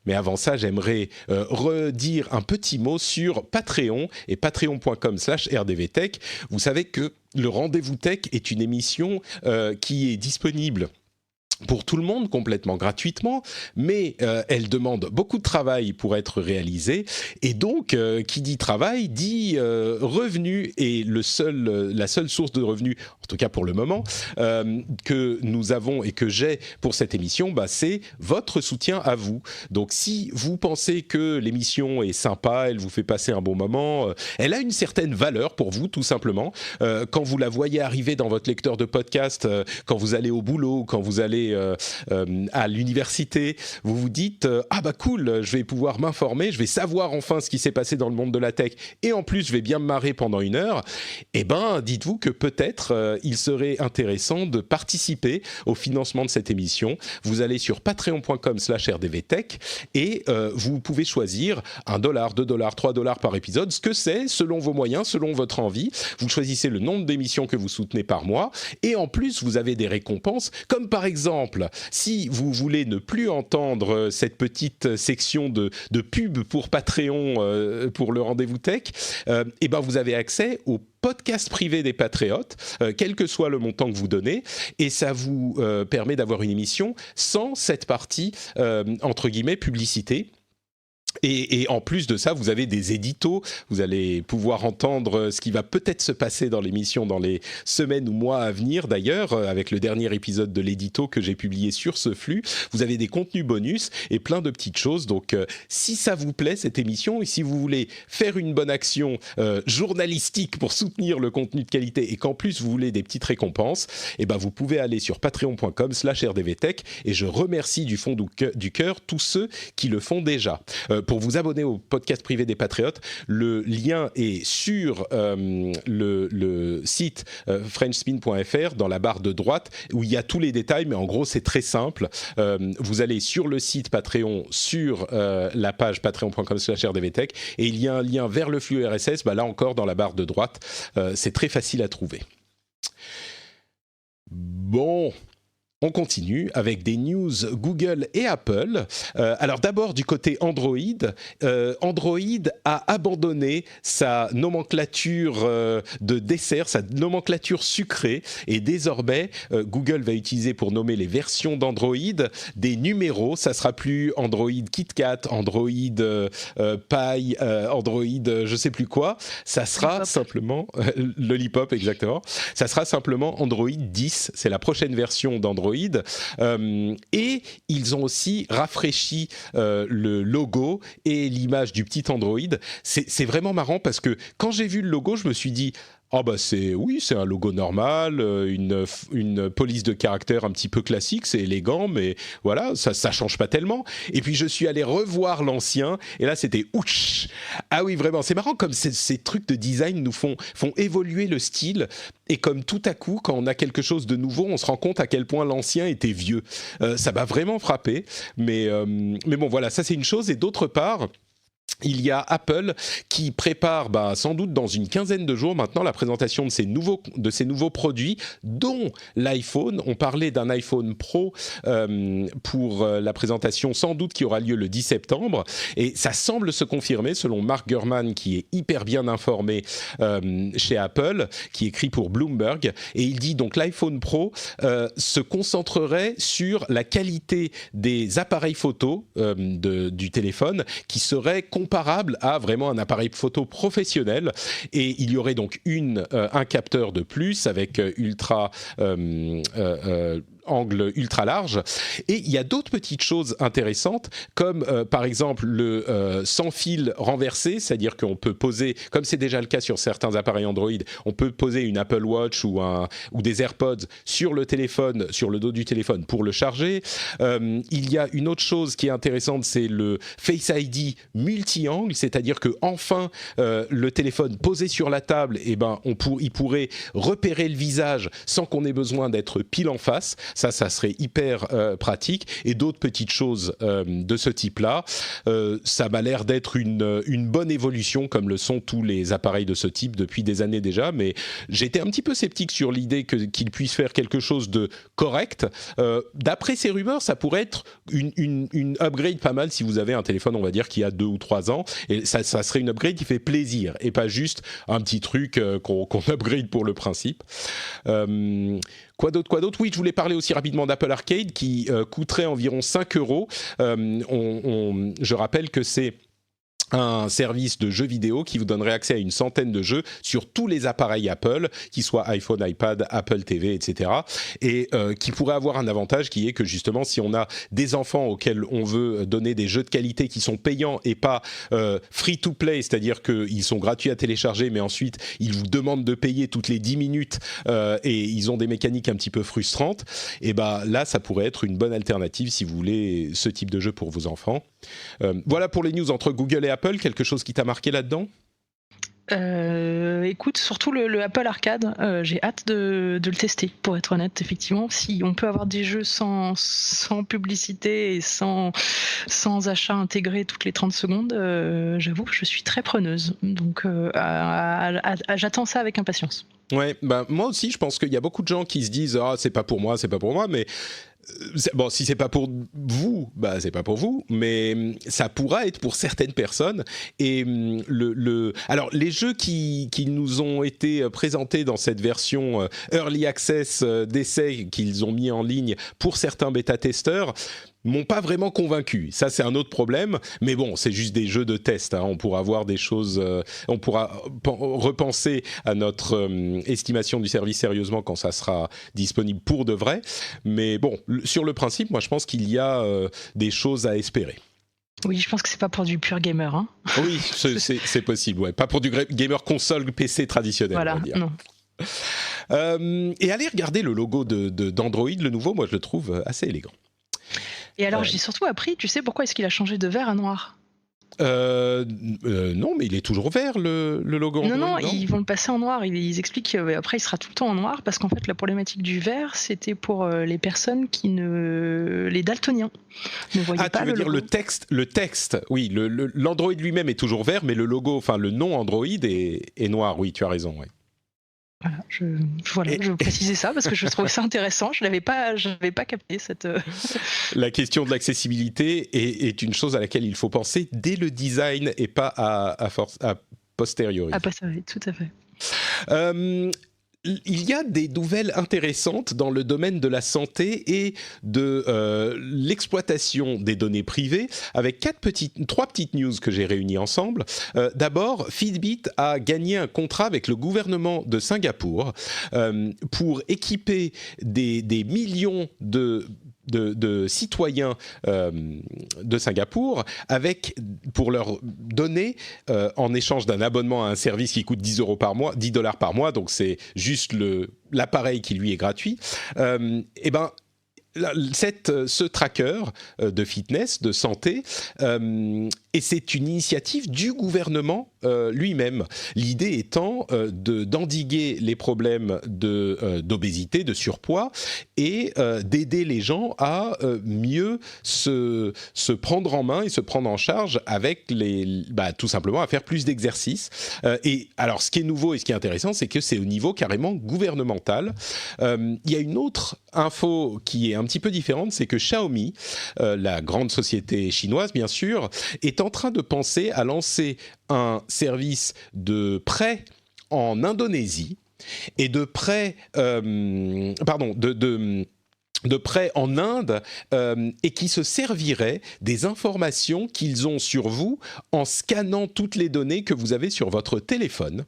Mais avant ça, j'aimerais redire un petit mot sur Patreon et patreon.com/rdvtech. Vous savez que le Rendez-vous Tech est une émission qui est disponible pour tout le monde, complètement gratuitement, mais elle demande beaucoup de travail pour être réalisée, et donc qui dit travail dit revenu, et la seule source de revenus, en tout cas pour le moment, que nous avons et que j'ai pour cette émission, bah, c'est votre soutien à vous. Donc si vous pensez que l'émission est sympa, elle vous fait passer un bon moment, elle a une certaine valeur pour vous, tout simplement, quand vous la voyez arriver dans votre lecteur de podcast, quand vous allez au boulot, quand vous allez à l'université, vous vous dites ah bah cool, je vais pouvoir m'informer, je vais savoir enfin ce qui s'est passé dans le monde de la tech et en plus je vais bien me marrer pendant une heure. Eh ben dites-vous que peut-être il serait intéressant de participer au financement de cette émission. Vous allez sur patreon.com/rdvtech et vous pouvez choisir $1, $2, $3 par épisode, ce que c'est selon vos moyens, selon votre envie. Vous choisissez le nombre d'émissions que vous soutenez par mois et en plus vous avez des récompenses comme par exemple si vous voulez ne plus entendre cette petite section de pub pour Patreon pour le Rendez-vous Tech, et ben vous avez accès au podcast privé des Patriotes, quel que soit le montant que vous donnez, et ça vous permet d'avoir une émission sans cette partie entre guillemets publicité. Et en plus de ça, vous avez des éditos, vous allez pouvoir entendre ce qui va peut-être se passer dans l'émission dans les semaines ou mois à venir d'ailleurs, avec le dernier épisode de l'édito que j'ai publié sur ce flux. Vous avez des contenus bonus et plein de petites choses, donc si ça vous plaît cette émission et si vous voulez faire une bonne action journalistique pour soutenir le contenu de qualité et qu'en plus vous voulez des petites récompenses, eh ben vous pouvez aller sur patreon.com/rdvtech et je remercie du fond du cœur tous ceux qui le font déjà. Pour vous abonner au podcast privé des Patriotes, le lien est sur le site frenchspin.fr dans la barre de droite où il y a tous les détails, mais en gros c'est très simple. Vous allez sur le site Patreon, sur la page patreon.com/rdvtech et il y a un lien vers le flux RSS, bah là encore dans la barre de droite. C'est très facile à trouver. Bon... On continue avec des news Google et Apple. Alors d'abord du côté Android. Android a abandonné sa nomenclature de dessert, sa nomenclature sucrée. Et désormais, Google va utiliser pour nommer les versions d'Android des numéros. Ça sera plus Android KitKat, Android Pie, Android je sais plus quoi. Ça sera simplement... Lollipop, exactement. Ça sera simplement Android 10. C'est la prochaine version d'Android. Et ils ont aussi rafraîchi le logo et l'image du petit Android. C'est vraiment marrant parce que quand j'ai vu le logo, je me suis dit ah bah c'est un logo normal, une police de caractère un petit peu classique, c'est élégant, mais voilà, ça change pas tellement. Et puis je suis allé revoir l'ancien, et là c'était ouch. Ah oui, vraiment, c'est marrant comme ces trucs de design nous font évoluer le style, et comme tout à coup, quand on a quelque chose de nouveau, on se rend compte à quel point l'ancien était vieux. Ça m'a vraiment frappé, mais bon voilà, ça c'est une chose, et d'autre part... Il y a Apple qui prépare sans doute dans une quinzaine de jours maintenant la présentation de ces nouveaux produits, dont l'iPhone. On parlait d'un iPhone Pro pour la présentation sans doute qui aura lieu le 10 septembre. Et ça semble se confirmer selon Mark Gurman qui est hyper bien informé chez Apple, qui écrit pour Bloomberg. Et il dit donc l'iPhone Pro se concentrerait sur la qualité des appareils photo du téléphone qui serait comparable à vraiment un appareil photo professionnel, et il y aurait donc un capteur de plus avec ultra angle ultra large. Et il y a d'autres petites choses intéressantes, comme par exemple le sans fil renversé, c'est-à-dire qu'on peut poser, comme c'est déjà le cas sur certains appareils Android, on peut poser une Apple Watch ou des AirPods sur le téléphone, sur le dos du téléphone pour le charger. Il y a une autre chose qui est intéressante, c'est le Face ID multi-angle, c'est-à-dire que enfin le téléphone posé sur la table, eh ben, il pourrait repérer le visage sans qu'on ait besoin d'être pile en face. Ça serait hyper pratique. Et d'autres petites choses de ce type-là. Ça m'a l'air d'être une bonne évolution, comme le sont tous les appareils de ce type depuis des années déjà, mais j'étais un petit peu sceptique sur l'idée qu'il puisse faire quelque chose de correct. D'après ces rumeurs, ça pourrait être une upgrade pas mal si vous avez un téléphone, on va dire, qui a 2 ou 3 ans, et ça serait une upgrade qui fait plaisir, et pas juste un petit truc qu'on upgrade pour le principe. Quoi d'autre? Oui, je voulais parler aussi rapidement d'Apple Arcade, qui coûterait environ 5 €. Je rappelle que c'est un service de jeux vidéo qui vous donnerait accès à une centaine de jeux sur tous les appareils Apple, qu'ils soient iPhone, iPad, Apple TV, etc. Et qui pourrait avoir un avantage qui est que justement, si on a des enfants auxquels on veut donner des jeux de qualité qui sont payants et pas free to play, c'est-à-dire qu'ils sont gratuits à télécharger, mais ensuite ils vous demandent de payer toutes les 10 minutes et ils ont des mécaniques un petit peu frustrantes, et ben là, ça pourrait être une bonne alternative si vous voulez ce type de jeu pour vos enfants. Voilà pour les news entre Google et Apple. Quelque chose qui t'a marqué là-dedans ? Écoute, surtout le Apple Arcade, j'ai hâte de le tester, pour être honnête. Effectivement, si on peut avoir des jeux sans publicité et sans achat intégré toutes les 30 secondes, j'avoue que je suis très preneuse. Donc j'attends ça avec impatience. Ouais, bah, moi aussi, je pense qu'il y a beaucoup de gens qui se disent « Ah, c'est pas pour moi », mais bon, si c'est pas pour vous, bah c'est pas pour vous, mais ça pourra être pour certaines personnes. Et alors les jeux qui nous ont été présentés dans cette version Early Access d'essai qu'ils ont mis en ligne pour certains bêta-testeurs m'ont pas vraiment convaincu. Ça, c'est un autre problème. Mais bon, c'est juste des jeux de test. Hein. On pourra voir des choses... on pourra repenser à notre estimation du service sérieusement quand ça sera disponible pour de vrai. Mais bon, sur le principe, moi, je pense qu'il y a des choses à espérer. Oui, je pense que c'est pas pour du pur gamer. Hein. Oui, c'est possible. Ouais. Pas pour du gamer console PC traditionnel, voilà, on va dire. Non. Et allez regarder le logo d'Android, le nouveau. Moi, je le trouve assez élégant. Et alors, j'ai surtout appris, tu sais pourquoi est-ce qu'il a changé de vert à noir ? Non, mais il est toujours vert, le logo Android. Non, ils vont le passer en noir. Ils expliquent qu'après, il sera tout le temps en noir, parce qu'en fait, la problématique du vert, c'était pour les personnes les daltoniens. Ne voyaient pas tu veux dire logo. le texte, oui, l'Android lui-même est toujours vert, mais le logo, enfin le nom Android est noir, oui, tu as raison, ouais. Voilà, je précisais ça parce que je trouvais ça intéressant. Je n'avais pas capté cette. La question de l'accessibilité est une chose à laquelle il faut penser dès le design et pas à posteriori. À posteriori, tout à fait. Il y a des nouvelles intéressantes dans le domaine de la santé et de l'exploitation des données privées, avec 3 petites news que j'ai réunies ensemble. D'abord, Fitbit a gagné un contrat avec le gouvernement de Singapour pour équiper des millions de citoyens de Singapour pour leur donner en échange d'un abonnement à un service qui coûte $10 par mois, donc c'est juste l'appareil qui lui est gratuit. Ce tracker de fitness, de santé, et c'est une initiative du gouvernement lui-même. L'idée étant d'endiguer les problèmes d'obésité, de surpoids, et d'aider les gens à mieux se prendre en main et se prendre en charge avec tout simplement à faire plus d'exercice. Et alors, ce qui est nouveau et ce qui est intéressant, c'est que c'est au niveau carrément gouvernemental. Il y a une autre info qui est un petit peu différente, c'est que Xiaomi, la grande société chinoise bien sûr, est en train de penser à lancer un service de prêt en Indonésie et de prêt, de prêt en Inde et qui se serviraient des informations qu'ils ont sur vous en scannant toutes les données que vous avez sur votre téléphone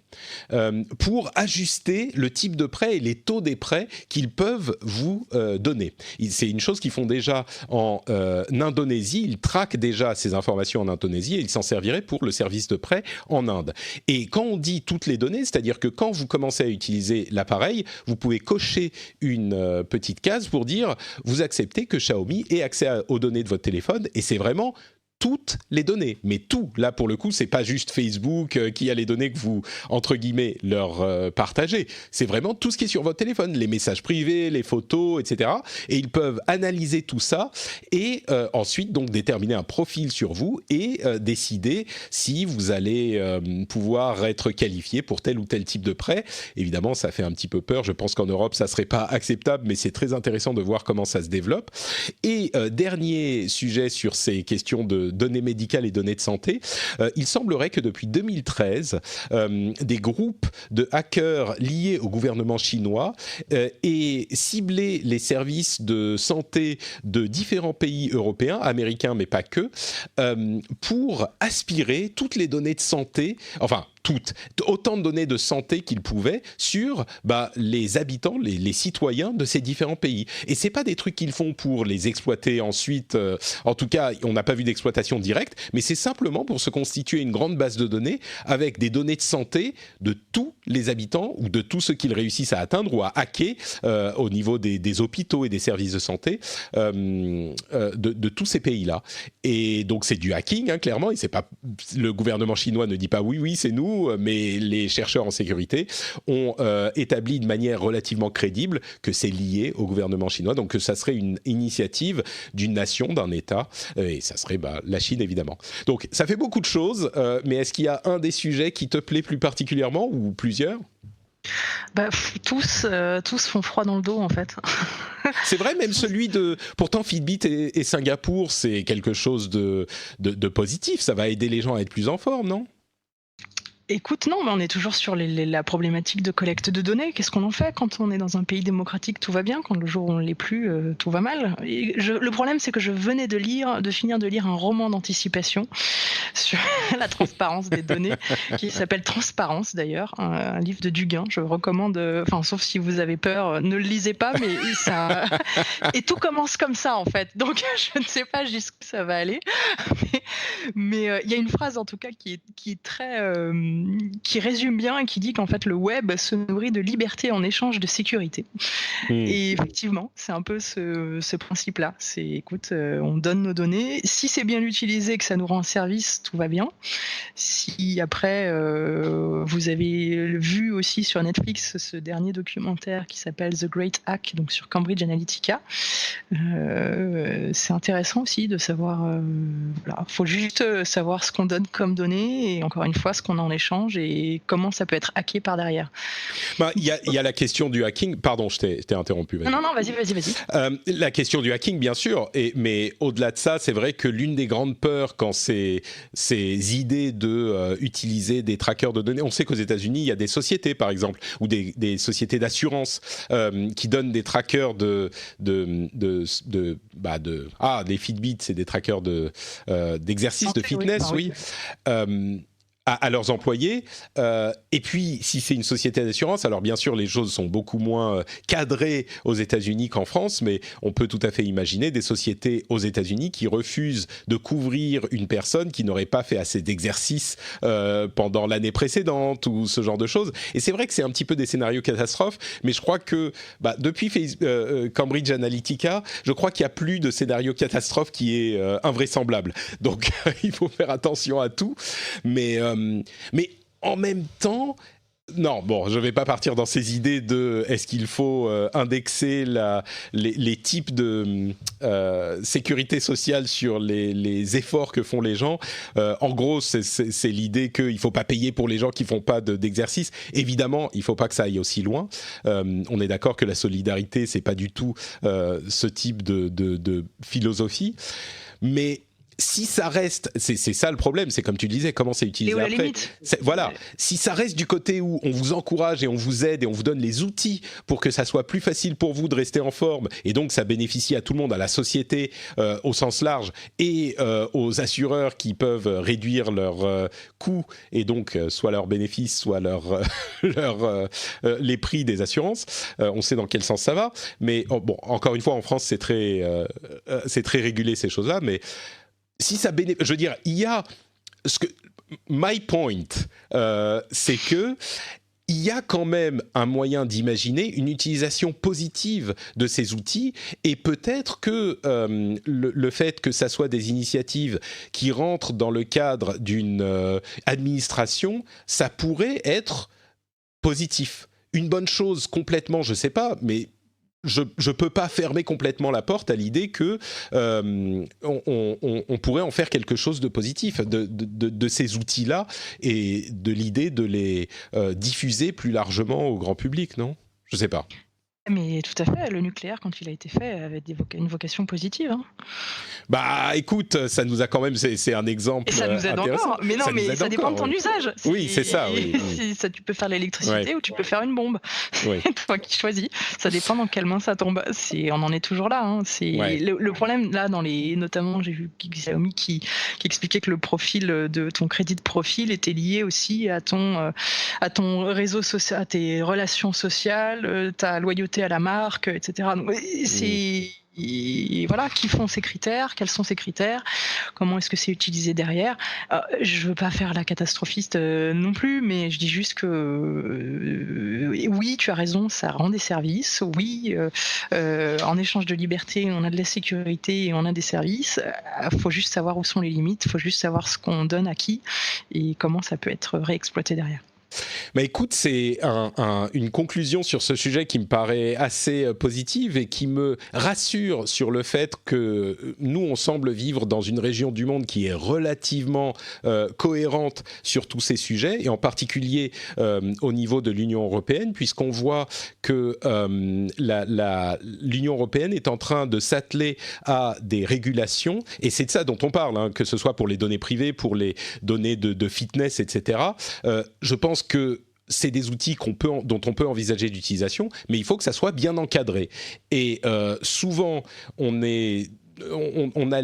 pour ajuster le type de prêt et les taux des prêts qu'ils peuvent vous donner. C'est une chose qu'ils font déjà en Indonésie. Ils traquent déjà ces informations en Indonésie et ils s'en serviraient pour le service de prêt en Inde. Et quand on dit toutes les données, c'est-à-dire que quand vous commencez à utiliser l'appareil, vous pouvez cocher une petite case pour dire vous acceptez que Xiaomi ait accès aux données de votre téléphone et c'est vraiment toutes les données, mais tout. Là, pour le coup, c'est pas juste Facebook qui a les données que vous, entre guillemets, leur partagez. C'est vraiment tout ce qui est sur votre téléphone, les messages privés, les photos, etc. Et ils peuvent analyser tout ça et ensuite donc déterminer un profil sur vous et décider si vous allez pouvoir être qualifié pour tel ou tel type de prêt. Évidemment, ça fait un petit peu peur. Je pense qu'en Europe, ça serait pas acceptable, mais c'est très intéressant de voir comment ça se développe. Et dernier sujet sur ces questions de données médicales et données de santé, il semblerait que depuis 2013, des groupes de hackers liés au gouvernement chinois aient ciblé les services de santé de différents pays européens, américains mais pas que, pour aspirer toutes les données de santé, enfin autant de données de santé qu'ils pouvaient sur les habitants, les citoyens de ces différents pays. Et c'est pas des trucs qu'ils font pour les exploiter ensuite, en tout cas on n'a pas vu d'exploitation directe, mais c'est simplement pour se constituer une grande base de données avec des données de santé de tous les habitants ou de tous ceux qu'ils réussissent à atteindre ou à hacker au niveau des hôpitaux et des services de santé de tous ces pays-là. Et donc c'est du hacking, hein, clairement, et c'est pas, le gouvernement chinois ne dit pas oui c'est nous, mais les chercheurs en sécurité ont établi de manière relativement crédible que c'est lié au gouvernement chinois, donc que ça serait une initiative d'une nation, d'un État, et ça serait la Chine évidemment. Donc ça fait beaucoup de choses, mais est-ce qu'il y a un des sujets qui te plaît plus particulièrement ou plusieurs ? Tous font froid dans le dos en fait. C'est vrai, même celui de... Pourtant Fitbit et Singapour, c'est quelque chose de positif, ça va aider les gens à être plus en forme, non ? Écoute, non, mais on est toujours sur la problématique de collecte de données. Qu'est-ce qu'on en fait quand on est dans un pays démocratique? Tout va bien. Quand le jour où on ne l'est plus, tout va mal. Le problème, c'est que je venais de finir de lire un roman d'anticipation sur la transparence des données, qui s'appelle Transparence d'ailleurs, un livre de Duguin. Je recommande, sauf si vous avez peur, ne le lisez pas, mais ça... Et tout commence comme ça en fait. Donc je ne sais pas jusqu'où ça va aller. Mais il y a une phrase en tout cas qui est très... qui résume bien et qui dit qu'en fait le web se nourrit de liberté en échange de sécurité. Et effectivement, c'est un peu ce principe-là. C'est, écoute, on donne nos données. Si c'est bien utilisé, que ça nous rend service, tout va bien. Si après, vous avez vu aussi sur Netflix ce dernier documentaire qui s'appelle The Great Hack, donc sur Cambridge Analytica, c'est intéressant aussi de savoir... faut juste savoir ce qu'on donne comme données et encore une fois, ce qu'on a en échange et comment ça peut être hacké par derrière. Il y a la question du hacking. Pardon, je t'ai interrompu. Vas-y. Non, vas-y. La question du hacking, bien sûr. Mais au-delà de ça, c'est vrai que l'une des grandes peurs quand ces idées de utiliser des trackers de données, on sait qu'aux États-Unis, il y a des sociétés, par exemple, ou des sociétés d'assurance qui donnent des trackers des Fitbit, c'est des trackers d'exercice, de fitness, oui. À leurs employés. Et puis, si c'est une société d'assurance, alors bien sûr, les choses sont beaucoup moins cadrées aux États-Unis qu'en France, mais on peut tout à fait imaginer des sociétés aux États-Unis qui refusent de couvrir une personne qui n'aurait pas fait assez d'exercice pendant l'année précédente ou ce genre de choses. Et c'est vrai que c'est un petit peu des scénarios catastrophes, mais je crois que depuis Cambridge Analytica, je crois qu'il n'y a plus de scénario catastrophe qui est invraisemblable. Donc, il faut faire attention à tout. Mais en même temps, non, bon, je ne vais pas partir dans ces idées de est-ce qu'il faut indexer les types de sécurité sociale sur les efforts que font les gens. En gros, c'est l'idée qu'il ne faut pas payer pour les gens qui ne font pas d'exercice. Évidemment, il ne faut pas que ça aille aussi loin. On est d'accord que la solidarité, ce n'est pas du tout ce type de philosophie. Mais si ça reste, c'est ça le problème, c'est comme tu disais, comment c'est utilisé et où après. la limite Voilà, si ça reste du côté où on vous encourage et on vous aide et on vous donne les outils pour que ça soit plus facile pour vous de rester en forme, et donc ça bénéficie à tout le monde, à la société au sens large, et aux assureurs qui peuvent réduire leurs coûts, et donc soit leurs bénéfices, soit les prix des assurances, on sait dans quel sens ça va, mais bon, encore une fois, en France, c'est très régulé ces choses-là, mais si ça je veux dire, il y a my point, c'est que il y a quand même un moyen d'imaginer une utilisation positive de ces outils, et peut-être que le fait que ça soit des initiatives qui rentrent dans le cadre d'une administration, ça pourrait être positif. Une bonne chose complètement, je sais pas, mais je peux pas fermer complètement la porte à l'idée que on pourrait en faire quelque chose de positif de ces outils-là, et de l'idée de les diffuser plus largement au grand public, non ? Je sais pas. Mais tout à fait, le nucléaire, quand il a été fait, avait une vocation positive. Hein. Bah, écoute, ça nous a quand même, c'est un exemple et ça nous aide intéressant. encore. Mais non, mais ça dépend de ton usage. Oui, c'est ça. Oui. Ça, tu peux faire l'électricité ou tu peux faire une bombe. Oui. C'est toi qui choisis. Ça dépend dans quelle main ça tombe. On en est toujours là. Hein. Le problème, là, notamment, j'ai vu Xiaomi qui expliquait que le profil de ton crédit de profil était lié aussi à ton réseau social, à tes relations sociales, ta loyauté à la marque, etc. Donc, voilà, qui font ces critères, quels sont ces critères, comment est-ce que c'est utilisé derrière. Je veux pas faire la catastrophiste non plus, mais je dis juste que oui, tu as raison, ça rend des services. Oui, en échange de liberté, on a de la sécurité et on a des services. Faut juste savoir où sont les limites, faut juste savoir ce qu'on donne à qui et comment ça peut être réexploité derrière. Bah écoute, c'est une conclusion sur ce sujet qui me paraît assez positive et qui me rassure sur le fait que nous, on semble vivre dans une région du monde qui est relativement cohérente sur tous ces sujets, et en particulier au niveau de l'Union européenne, puisqu'on voit que l'Union européenne est en train de s'atteler à des régulations, et c'est de ça dont on parle, hein, que ce soit pour les données privées, pour les données de fitness, etc. Je pense que c'est des outils dont on peut envisager l'utilisation, mais il faut que ça soit bien encadré. Et souvent, on a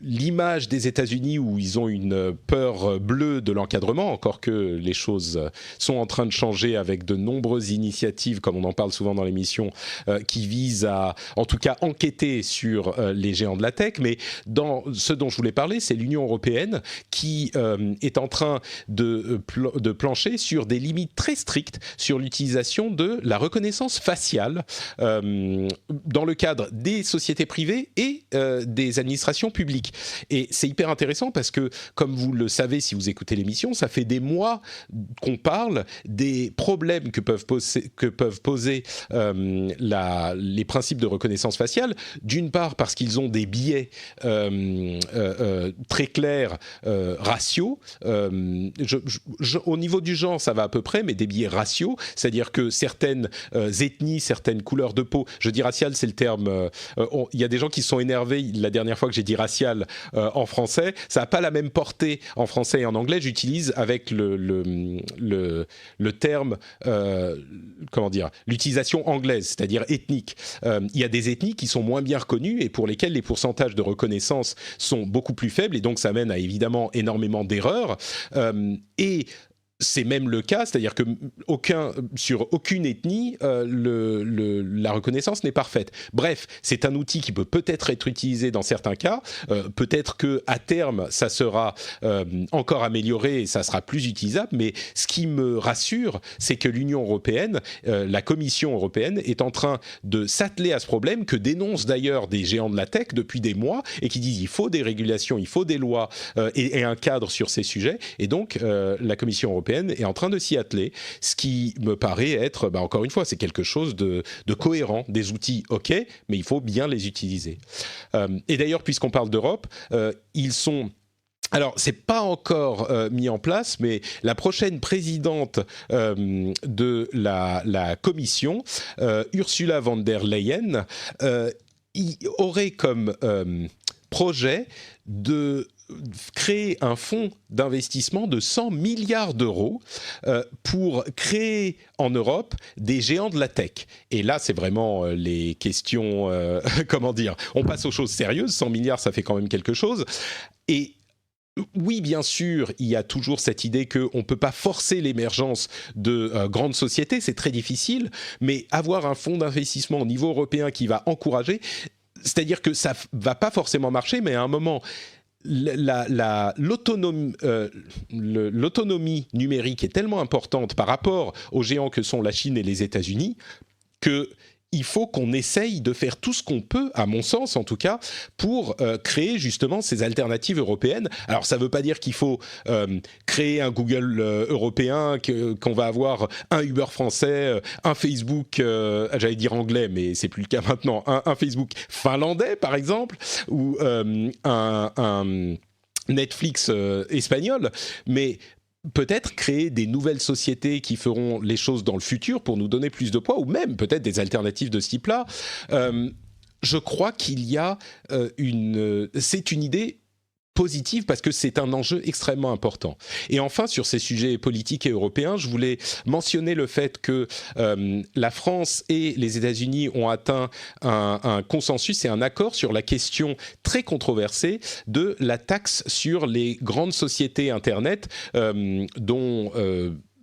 l'image des États-Unis où ils ont une peur bleue de l'encadrement, encore que les choses sont en train de changer avec de nombreuses initiatives, comme on en parle souvent dans l'émission, qui visent à, en tout cas, enquêter sur les géants de la tech. Mais dans ce dont je voulais parler, c'est l'Union européenne qui est en train de plancher sur des limites très strictes sur l'utilisation de la reconnaissance faciale dans le cadre des sociétés privées et des administrations publiques. Et c'est hyper intéressant parce que, comme vous le savez si vous écoutez l'émission, ça fait des mois qu'on parle des problèmes que peuvent poser les principes de reconnaissance faciale. D'une part parce qu'ils ont des biais très clairs raciaux. Au niveau du genre, ça va à peu près, mais des biais raciaux, c'est-à-dire que certaines ethnies, certaines couleurs de peau, je dis racial, c'est le terme... Il y a des gens qui se sont énervés la dernière fois que j'ai dit racial en français, ça n'a pas la même portée en français et en anglais. J'utilise avec le terme, comment dire, l'utilisation anglaise, c'est-à-dire ethnique. Il y a des ethnies qui sont moins bien reconnues et pour lesquelles les pourcentages de reconnaissance sont beaucoup plus faibles, et donc ça mène à évidemment énormément d'erreurs. Et c'est même le cas, c'est-à-dire que sur aucune ethnie, la reconnaissance n'est parfaite. Bref, c'est un outil qui peut peut-être être utilisé dans certains cas. Peut-être qu'à terme, ça sera encore amélioré et ça sera plus utilisable. Mais ce qui me rassure, c'est que l'Union européenne, la Commission européenne, est en train de s'atteler à ce problème que dénoncent d'ailleurs des géants de la tech depuis des mois et qui disent il faut des régulations, il faut des lois et un cadre sur ces sujets. Et donc, la Commission européenne est en train de s'y atteler, ce qui me paraît être, encore une fois, c'est quelque chose de cohérent. Des outils, ok, mais il faut bien les utiliser. Et d'ailleurs, puisqu'on parle d'Europe, ils sont... Alors, c'est pas encore mis en place, mais la prochaine présidente de la Commission, Ursula von der Leyen, aurait comme projet de créer un fonds d'investissement de 100 milliards d'euros pour créer en Europe des géants de la tech. Et là, c'est vraiment les questions, comment dire, on passe aux choses sérieuses, 100 milliards, ça fait quand même quelque chose. Et oui, bien sûr, il y a toujours cette idée qu'on ne peut pas forcer l'émergence de grandes sociétés, c'est très difficile, mais avoir un fonds d'investissement au niveau européen qui va encourager, c'est-à-dire que ça ne va pas forcément marcher, mais à un moment, l'autonomie numérique est tellement importante par rapport aux géants que sont la Chine et les États-Unis qu'il faut qu'on essaye de faire tout ce qu'on peut, à mon sens en tout cas, pour créer justement ces alternatives européennes. Alors ça ne veut pas dire qu'il faut créer un Google européen, qu'on va avoir un Uber français, un Facebook, j'allais dire anglais, mais c'est plus le cas maintenant, un Facebook finlandais par exemple, ou un Netflix espagnol, mais peut-être créer des nouvelles sociétés qui feront les choses dans le futur pour nous donner plus de poids, ou même peut-être des alternatives de ce type-là. Je crois qu'il y a c'est une idée positive parce que c'est un enjeu extrêmement important. Et enfin, sur ces sujets politiques et européens, je voulais mentionner le fait que la France et les États-Unis ont atteint un consensus et un accord sur la question très controversée de la taxe sur les grandes sociétés Internet dont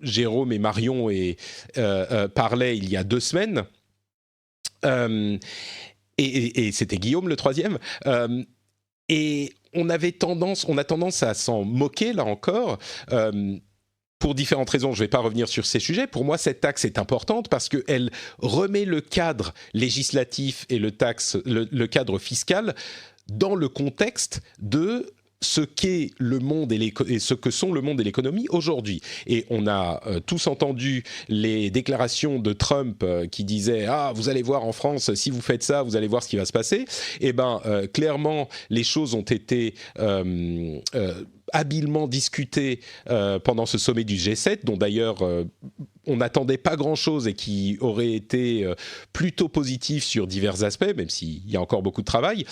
Jérôme et Marion parlaient il y a 2 semaines. Et c'était Guillaume le troisième. Et on a tendance à s'en moquer, là encore, pour différentes raisons. Je ne vais pas revenir sur ces sujets. Pour moi, cette taxe est importante parce qu'elle remet le cadre législatif et le cadre fiscal dans le contexte de ce qu'est le monde et ce que sont le monde et l'économie aujourd'hui. Et on a tous entendu les déclarations de Trump qui disaient « Ah, vous allez voir en France, si vous faites ça, vous allez voir ce qui va se passer ». Eh bien, clairement, les choses ont été habilement discutées pendant ce sommet du G7, dont d'ailleurs on n'attendait pas grand-chose et qui aurait été plutôt positif sur divers aspects, même s'il y a encore beaucoup de travail,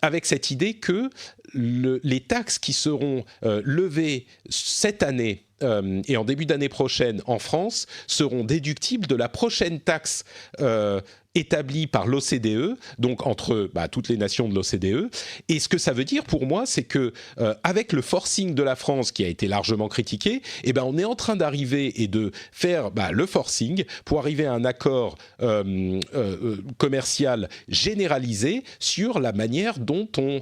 avec cette idée que les taxes qui seront levées cette année et en début d'année prochaine en France seront déductibles de la prochaine taxe établie par l'OCDE, donc entre toutes les nations de l'OCDE. Et ce que ça veut dire pour moi, c'est que avec le forcing de la France qui a été largement critiqué, on est en train d'arriver et de faire le forcing pour arriver à un accord commercial généralisé sur la manière dont on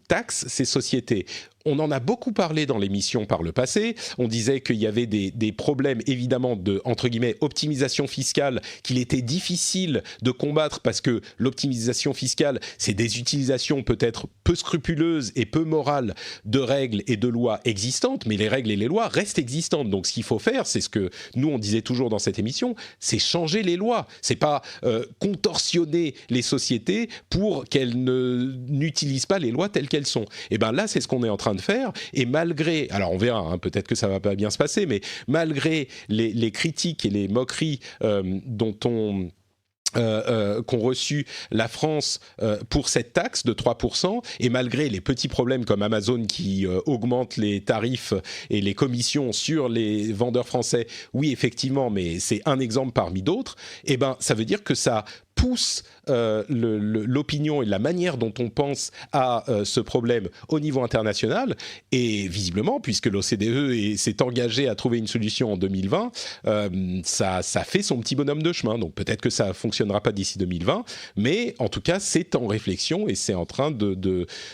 taxe ces sociétés. On en a beaucoup parlé dans l'émission par le passé. On disait qu'il y avait des problèmes évidemment de, entre guillemets, optimisation fiscale qu'il était difficile de combattre parce que l'optimisation fiscale, c'est des utilisations peut-être peu scrupuleuses et peu morales de règles et de lois existantes, mais les règles et les lois restent existantes. Donc ce qu'il faut faire, c'est ce que nous on disait toujours dans cette émission, c'est changer les lois. C'est pas contorsionner les sociétés pour qu'elles n'utilisent pas les lois telles qu'elles sont. Et bien là, c'est ce qu'on est en train de faire, et malgré, alors on verra, peut-être que ça va pas bien se passer, mais malgré les critiques et les moqueries qu'ont reçu la France pour cette taxe de 3%, et malgré les petits problèmes comme Amazon qui augmente les tarifs et les commissions sur les vendeurs français, oui effectivement, mais c'est un exemple parmi d'autres, ça veut dire que ça pousse l'opinion et la manière dont on pense à ce problème au niveau international, et visiblement, puisque l'OCDE s'est engagé à trouver une solution en 2020, ça fait son petit bonhomme de chemin. Donc peut-être que ça ne fonctionnera pas d'ici 2020, mais en tout cas, c'est en réflexion et c'est en train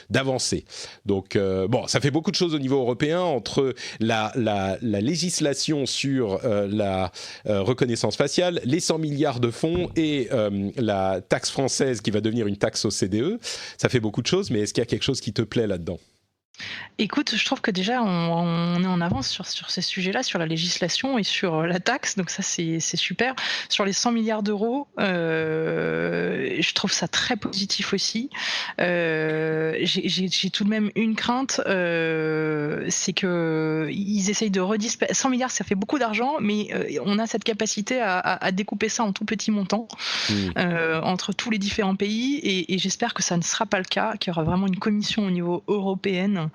d'avancer. Donc ça fait beaucoup de choses au niveau européen, entre la législation sur la reconnaissance faciale, les 100 milliards de fonds et la taxe française qui va devenir une taxe OCDE. Ça fait beaucoup de choses, mais est-ce qu'il y a quelque chose qui te plaît là-dedans ? Écoute, je trouve que déjà on est en avance sur ces sujets-là, sur la législation et sur la taxe, donc ça c'est super. Sur les 100 milliards d'euros, je trouve ça très positif aussi. J'ai tout de même une crainte, c'est qu'ils essayent de redistribuer. 100 milliards, ça fait beaucoup d'argent, mais on a cette capacité à découper ça en tout petits montants entre tous les différents pays, et j'espère que ça ne sera pas le cas, qu'il y aura vraiment une commission au niveau européen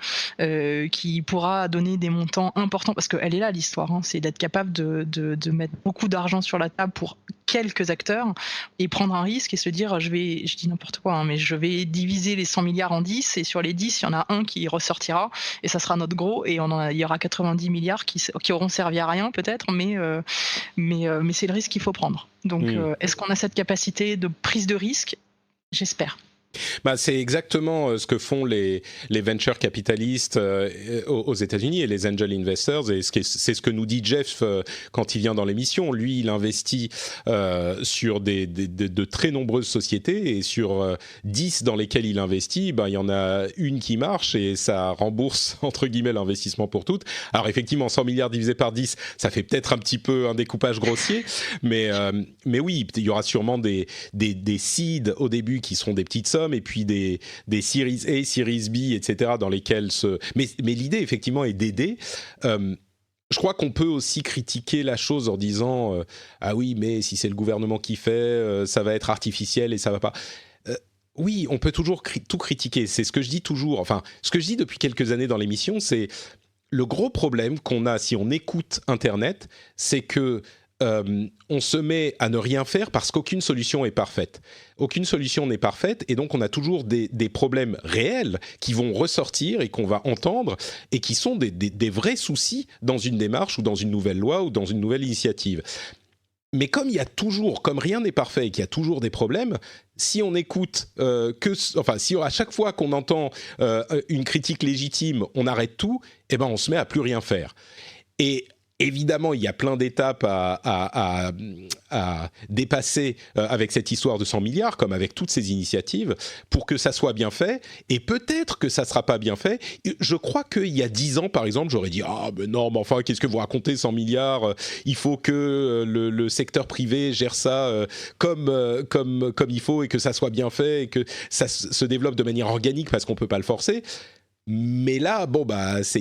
qui pourra donner des montants importants, parce qu'elle est là l'histoire, c'est d'être capable de mettre beaucoup d'argent sur la table pour quelques acteurs et prendre un risque et se dire je dis n'importe quoi, mais je vais diviser les 100 milliards en 10, et sur les 10 il y en a un qui ressortira et ça sera notre gros, et il y aura 90 milliards qui auront servi à rien peut-être, mais c'est le risque qu'il faut prendre. Donc est-ce qu'on a cette capacité de prise de risque? J'espère. C'est exactement ce que font les venture capitalistes aux États-Unis et les angel investors, et c'est ce que nous dit Jeff quand il vient dans l'émission. Lui, il investit sur de très nombreuses sociétés, et sur 10 dans lesquelles il investit, il y en a une qui marche et ça rembourse entre guillemets l'investissement pour toutes. Alors effectivement, 100 milliards divisé par 10, ça fait peut-être un petit peu un découpage grossier, mais oui, il y aura sûrement des seeds au début qui seront des petites sommes, et puis des Series A, Series B, etc. dans lesquelles mais l'idée, effectivement, est d'aider. Je crois qu'on peut aussi critiquer la chose en disant ah oui, mais si c'est le gouvernement qui fait, ça va être artificiel et ça va pas. Oui, on peut toujours tout critiquer. C'est ce que je dis toujours. Enfin, ce que je dis depuis quelques années dans l'émission, c'est le gros problème qu'on a si on écoute Internet, c'est que on se met à ne rien faire parce qu'aucune solution est parfaite. Aucune solution n'est parfaite, et donc on a toujours des problèmes réels qui vont ressortir et qu'on va entendre, et qui sont des vrais soucis dans une démarche ou dans une nouvelle loi ou dans une nouvelle initiative. Mais comme rien n'est parfait et qu'il y a toujours des problèmes, si on écoute si à chaque fois qu'on entend une critique légitime, on arrête tout, on se met à plus rien faire. Et évidemment, il y a plein d'étapes à dépasser avec cette histoire de 100 milliards, comme avec toutes ces initiatives, pour que ça soit bien fait. Et peut-être que ça ne sera pas bien fait. Je crois qu'il y a 10 ans, par exemple, j'aurais dit « Ah, mais non, mais enfin, qu'est-ce que vous racontez, 100 milliards ? Il faut que le secteur privé gère ça comme il faut, et que ça soit bien fait, et que ça se développe de manière organique, parce qu'on ne peut pas le forcer. » Mais là, c'était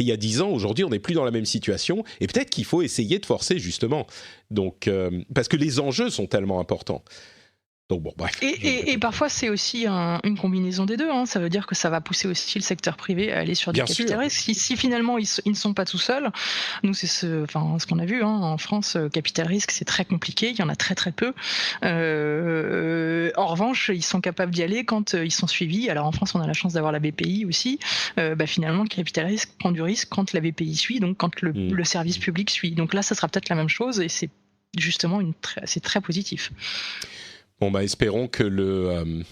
il y a 10 ans. Aujourd'hui, on n'est plus dans la même situation, et peut-être qu'il faut essayer de forcer, justement. Donc, parce que les enjeux sont tellement importants. Donc bref. Et parfois, c'est aussi une combinaison des deux. Ça veut dire que ça va pousser aussi le secteur privé à aller sur du capital risque. Si finalement ils ne sont pas tout seuls, nous c'est ce qu'on a vu en France, capital risque c'est très compliqué, il y en a très très peu. En revanche, ils sont capables d'y aller quand ils sont suivis. Alors en France, on a la chance d'avoir la BPI aussi. Finalement, le capital risque prend du risque quand la BPI suit, donc quand le service public suit. Donc là, ça sera peut-être la même chose, et c'est justement c'est très positif. Espérons que le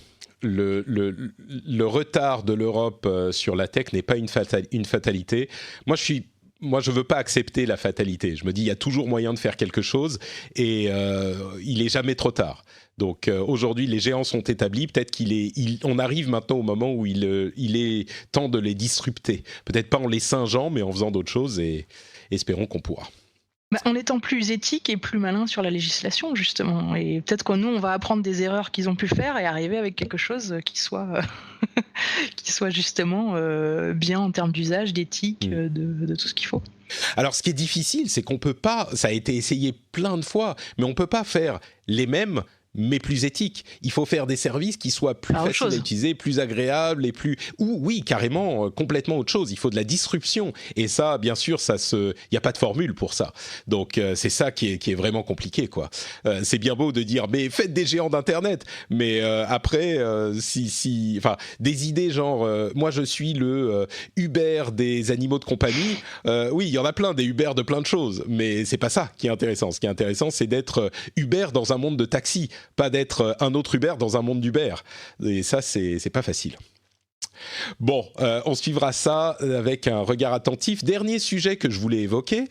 retard de l'Europe sur la tech n'est pas une fatalité. Moi, je veux pas accepter la fatalité. Je me dis, il y a toujours moyen de faire quelque chose, et il est jamais trop tard. Donc aujourd'hui, les géants sont établis. Peut-être on arrive maintenant au moment où il est temps de les disrupter. Peut-être pas en les singeant, mais en faisant d'autres choses, et espérons qu'on pourra. En étant plus éthique et plus malin sur la législation, justement. Et peut-être que nous, on va apprendre des erreurs qu'ils ont pu faire et arriver avec quelque chose qui soit, qui soit justement bien en termes d'usage, d'éthique, de tout ce qu'il faut. Alors, ce qui est difficile, c'est qu'on peut pas, ça a été essayé plein de fois, mais on peut pas faire les mêmes, mais plus éthiques. Il faut faire des services qui soient plus faciles à utiliser, plus agréables, oui, carrément, complètement autre chose. Il faut de la disruption. Et ça, bien sûr, il n'y a pas de formule pour ça. Donc, c'est ça qui est vraiment compliqué, quoi. C'est bien beau de dire, mais faites des géants d'Internet. Mais après, des idées genre, moi, je suis le Uber des animaux de compagnie. Oui, il y en a plein, des Uber de plein de choses. Mais c'est pas ça qui est intéressant. Ce qui est intéressant, c'est d'être Uber dans un monde de taxi, pas d'être un autre Uber dans un monde d'Uber. Et ça, c'est pas facile. Bon, on suivra ça avec un regard attentif. Dernier sujet que je voulais évoquer.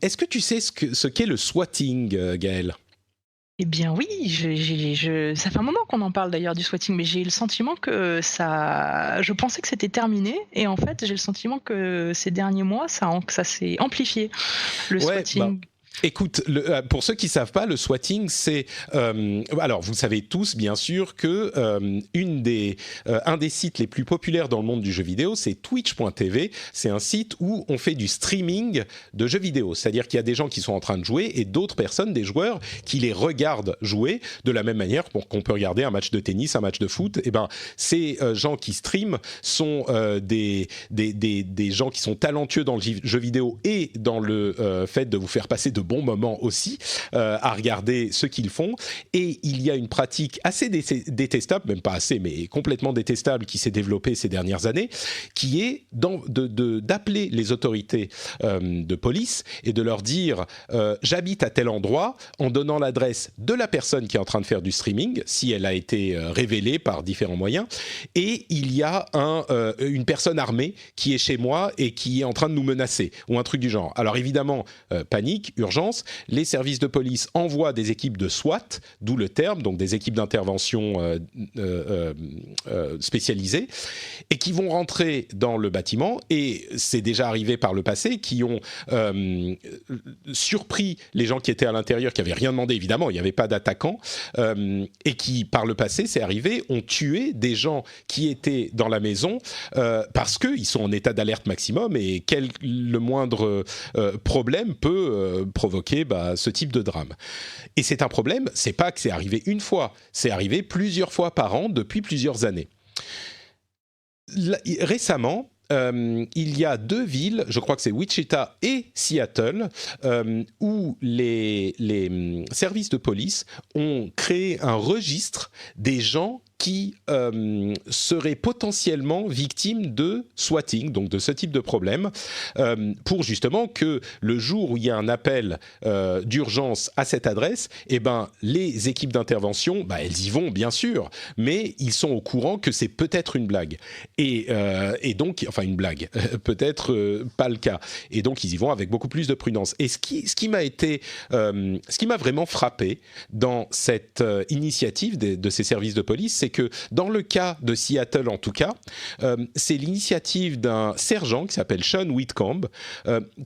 Est-ce que tu sais ce qu'est le swatting, Gaëlle ? Eh bien oui, ça fait un moment qu'on en parle d'ailleurs du swatting, mais j'ai le sentiment que je pensais que c'était terminé, et en fait j'ai le sentiment que ces derniers mois ça s'est amplifié, le swatting. Écoute, pour ceux qui savent pas, le swatting, c'est alors vous savez tous bien sûr que un des sites les plus populaires dans le monde du jeu vidéo, c'est Twitch.tv. C'est un site où on fait du streaming de jeux vidéo, c'est-à-dire qu'il y a des gens qui sont en train de jouer et d'autres personnes, des joueurs, qui les regardent jouer de la même manière qu'on peut regarder un match de tennis, un match de foot. Et ben ces gens qui streament sont des gens qui sont talentueux dans le jeu vidéo et dans le fait de vous faire passer de bons moments aussi à regarder ce qu'ils font. Et il y a une pratique assez détestable, même pas assez, mais complètement détestable, qui s'est développée ces dernières années, qui est d'appeler les autorités de police et de leur dire j'habite à tel endroit, en donnant l'adresse de la personne qui est en train de faire du streaming, si elle a été révélée par différents moyens, et il y a une personne armée qui est chez moi et qui est en train de nous menacer, ou un truc du genre. Alors évidemment, panique, urgence, les services de police envoient des équipes de SWAT, d'où le terme, donc des équipes d'intervention spécialisées, et qui vont rentrer dans le bâtiment, et c'est déjà arrivé par le passé, qui ont surpris les gens qui étaient à l'intérieur, qui n'avaient rien demandé, évidemment, il n'y avait pas d'attaquants, et qui, par le passé, c'est arrivé, ont tué des gens qui étaient dans la maison, parce qu'ils sont en état d'alerte maximum, et le moindre problème peut provoquer ce type de drame. Et c'est un problème, c'est pas que c'est arrivé une fois, c'est arrivé plusieurs fois par an depuis plusieurs années. Récemment, il y a 2 villes, je crois que c'est Wichita et Seattle, où les services de police ont créé un registre des gens qui seraient potentiellement victimes de swatting, donc de ce type de problème, pour justement que le jour où il y a un appel d'urgence à cette adresse, eh ben, les équipes d'intervention, elles y vont bien sûr, mais ils sont au courant que c'est peut-être une blague. Et donc, enfin une blague, peut-être pas le cas. Et donc ils y vont avec beaucoup plus de prudence. Et ce qui m'a vraiment frappé dans cette initiative de ces services de police, c'est que dans le cas de Seattle en tout cas, c'est l'initiative d'un sergent qui s'appelle Sean Whitcomb,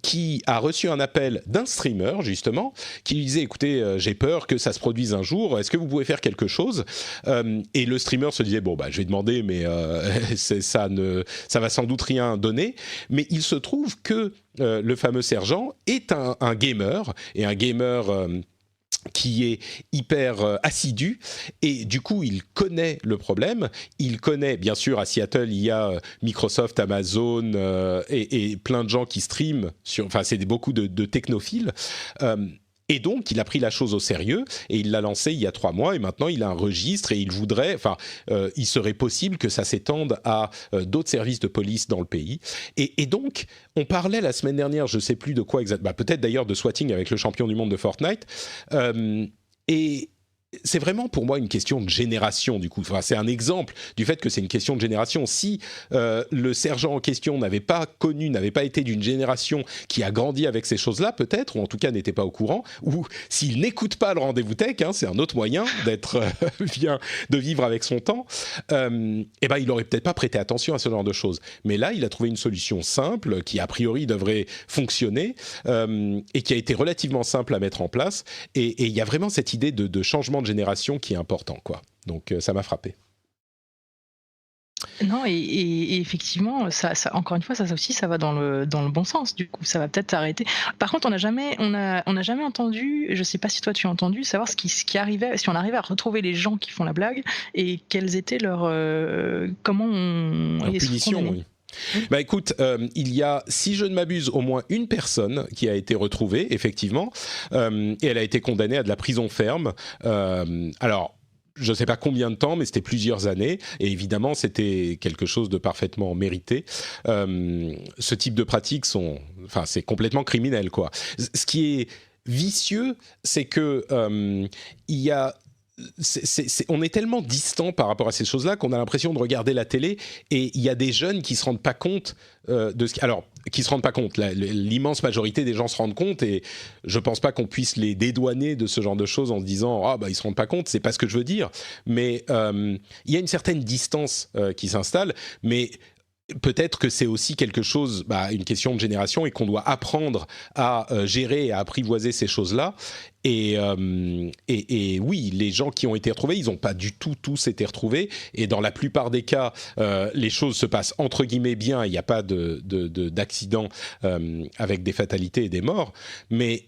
qui a reçu un appel d'un streamer justement, qui lui disait écoutez, j'ai peur que ça se produise un jour, est-ce que vous pouvez faire quelque chose? Et le streamer se disait bon je vais demander, mais ça va sans doute rien donner. Mais il se trouve que le fameux sergent est un gamer, et un gamer qui est hyper assidu, et du coup il connaît le problème, il connaît bien sûr, à Seattle il y a Microsoft, Amazon et plein de gens qui streament, c'est beaucoup de technophiles, et donc il a pris la chose au sérieux et il l'a lancé il y a 3 mois, et maintenant il a un registre, et il voudrait, il serait possible que ça s'étende à d'autres services de police dans le pays. Et donc on parlait la semaine dernière, je ne sais plus de quoi exactement, peut-être d'ailleurs de swatting avec le champion du monde de Fortnite, et c'est vraiment pour moi une question de génération du coup. C'est un exemple du fait que c'est une question de génération. Si le sergent en question n'avait pas été d'une génération qui a grandi avec ces choses-là peut-être, ou en tout cas n'était pas au courant, ou s'il n'écoute pas le rendez-vous tech, c'est un autre moyen d'être de vivre avec son temps, il aurait peut-être pas prêté attention à ce genre de choses. Mais là, il a trouvé une solution simple qui a priori devrait fonctionner, et qui a été relativement simple à mettre en place. Et il y a vraiment cette idée de changement de génération qui est important, quoi. Donc ça m'a frappé. Non, et effectivement, ça, encore une fois, ça aussi, ça va dans le bon sens. Du coup, ça va peut-être arrêter. Par contre, on n'a jamais entendu, je sais pas si toi tu as entendu, savoir ce qui arrivait, si on arrivait à retrouver les gens qui font la blague, et quelles étaient leurs, comment on en punition, oui. Écoute, il y a, si je ne m'abuse, au moins une personne qui a été retrouvée, effectivement, et elle a été condamnée à de la prison ferme. Alors, je ne sais pas combien de temps, mais c'était plusieurs années, et évidemment, c'était quelque chose de parfaitement mérité. Ce type de pratiques c'est complètement criminel, quoi. Ce qui est vicieux, c'est que il y a... on est tellement distant par rapport à ces choses-là qu'on a l'impression de regarder la télé, et il y a des jeunes qui se rendent pas compte qui se rendent pas compte. L'immense majorité des gens se rendent compte, et je pense pas qu'on puisse les dédouaner de ce genre de choses en se disant ils se rendent pas compte. C'est pas ce que je veux dire, mais il y a une certaine distance qui s'installe. Mais peut-être que c'est aussi quelque chose, une question de génération, et qu'on doit apprendre à gérer et à apprivoiser ces choses-là. Et oui, les gens qui ont été retrouvés, ils n'ont pas du tout tous été retrouvés. Et dans la plupart des cas, les choses se passent entre guillemets bien. Il n'y a pas d'accident avec des fatalités et des morts. Mais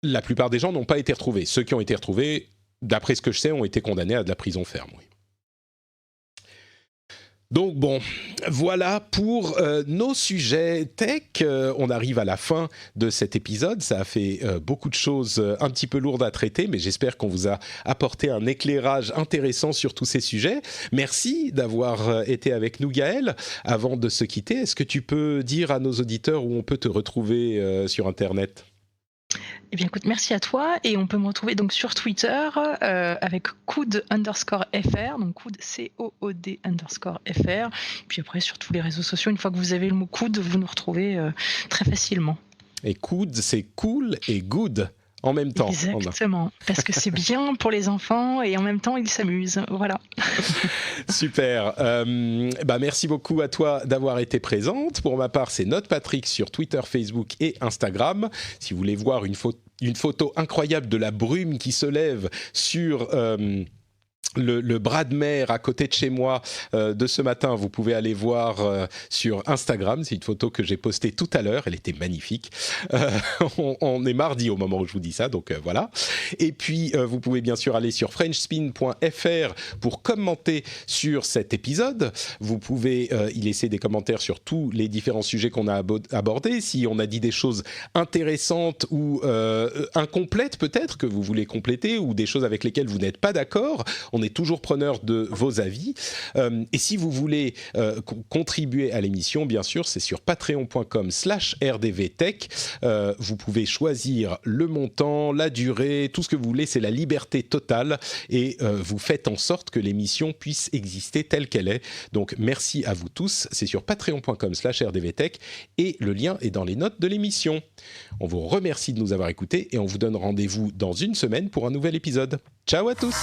la plupart des gens n'ont pas été retrouvés. Ceux qui ont été retrouvés, d'après ce que je sais, ont été condamnés à de la prison ferme. Oui. Donc bon, voilà pour nos sujets tech. On arrive à la fin de cet épisode. Ça a fait beaucoup de choses un petit peu lourdes à traiter, mais j'espère qu'on vous a apporté un éclairage intéressant sur tous ces sujets. Merci d'avoir été avec nous, Gaël. Avant de se quitter, est-ce que tu peux dire à nos auditeurs où on peut te retrouver sur Internet ? Eh bien, écoute, merci à toi. Et on peut me retrouver donc sur Twitter avec Coud_FR, donc Coud, COOD_FR. Puis après, sur tous les réseaux sociaux, une fois que vous avez le mot Coud, vous nous retrouvez très facilement. Et Coud, c'est cool et good en même temps. Exactement, parce que c'est bien pour les enfants et en même temps, ils s'amusent. Voilà. Super. Merci beaucoup à toi d'avoir été présente. Pour ma part, c'est NotePatrick sur Twitter, Facebook et Instagram. Si vous voulez voir une photo incroyable de la brume qui se lève sur le bras de mer à côté de chez moi de ce matin, vous pouvez aller voir sur Instagram. C'est une photo que j'ai postée tout à l'heure, elle était magnifique. On est mardi au moment où je vous dis ça, donc voilà. Et puis vous pouvez bien sûr aller sur frenchspin.fr pour commenter sur cet épisode. Vous pouvez y laisser des commentaires sur tous les différents sujets qu'on a abordés. Si on a dit des choses intéressantes ou incomplètes peut-être, que vous voulez compléter, ou des choses avec lesquelles vous n'êtes pas d'accord, on est toujours preneur de vos avis. Et si vous voulez contribuer à l'émission, bien sûr, c'est sur patreon.com/rdvtech. Vous pouvez choisir le montant, la durée, tout ce que vous voulez. C'est la liberté totale. Et vous faites en sorte que l'émission puisse exister telle qu'elle est. Donc, merci à vous tous. C'est sur patreon.com/rdvtech. Et le lien est dans les notes de l'émission. On vous remercie de nous avoir écoutés et on vous donne rendez-vous dans une semaine pour un nouvel épisode. Ciao à tous!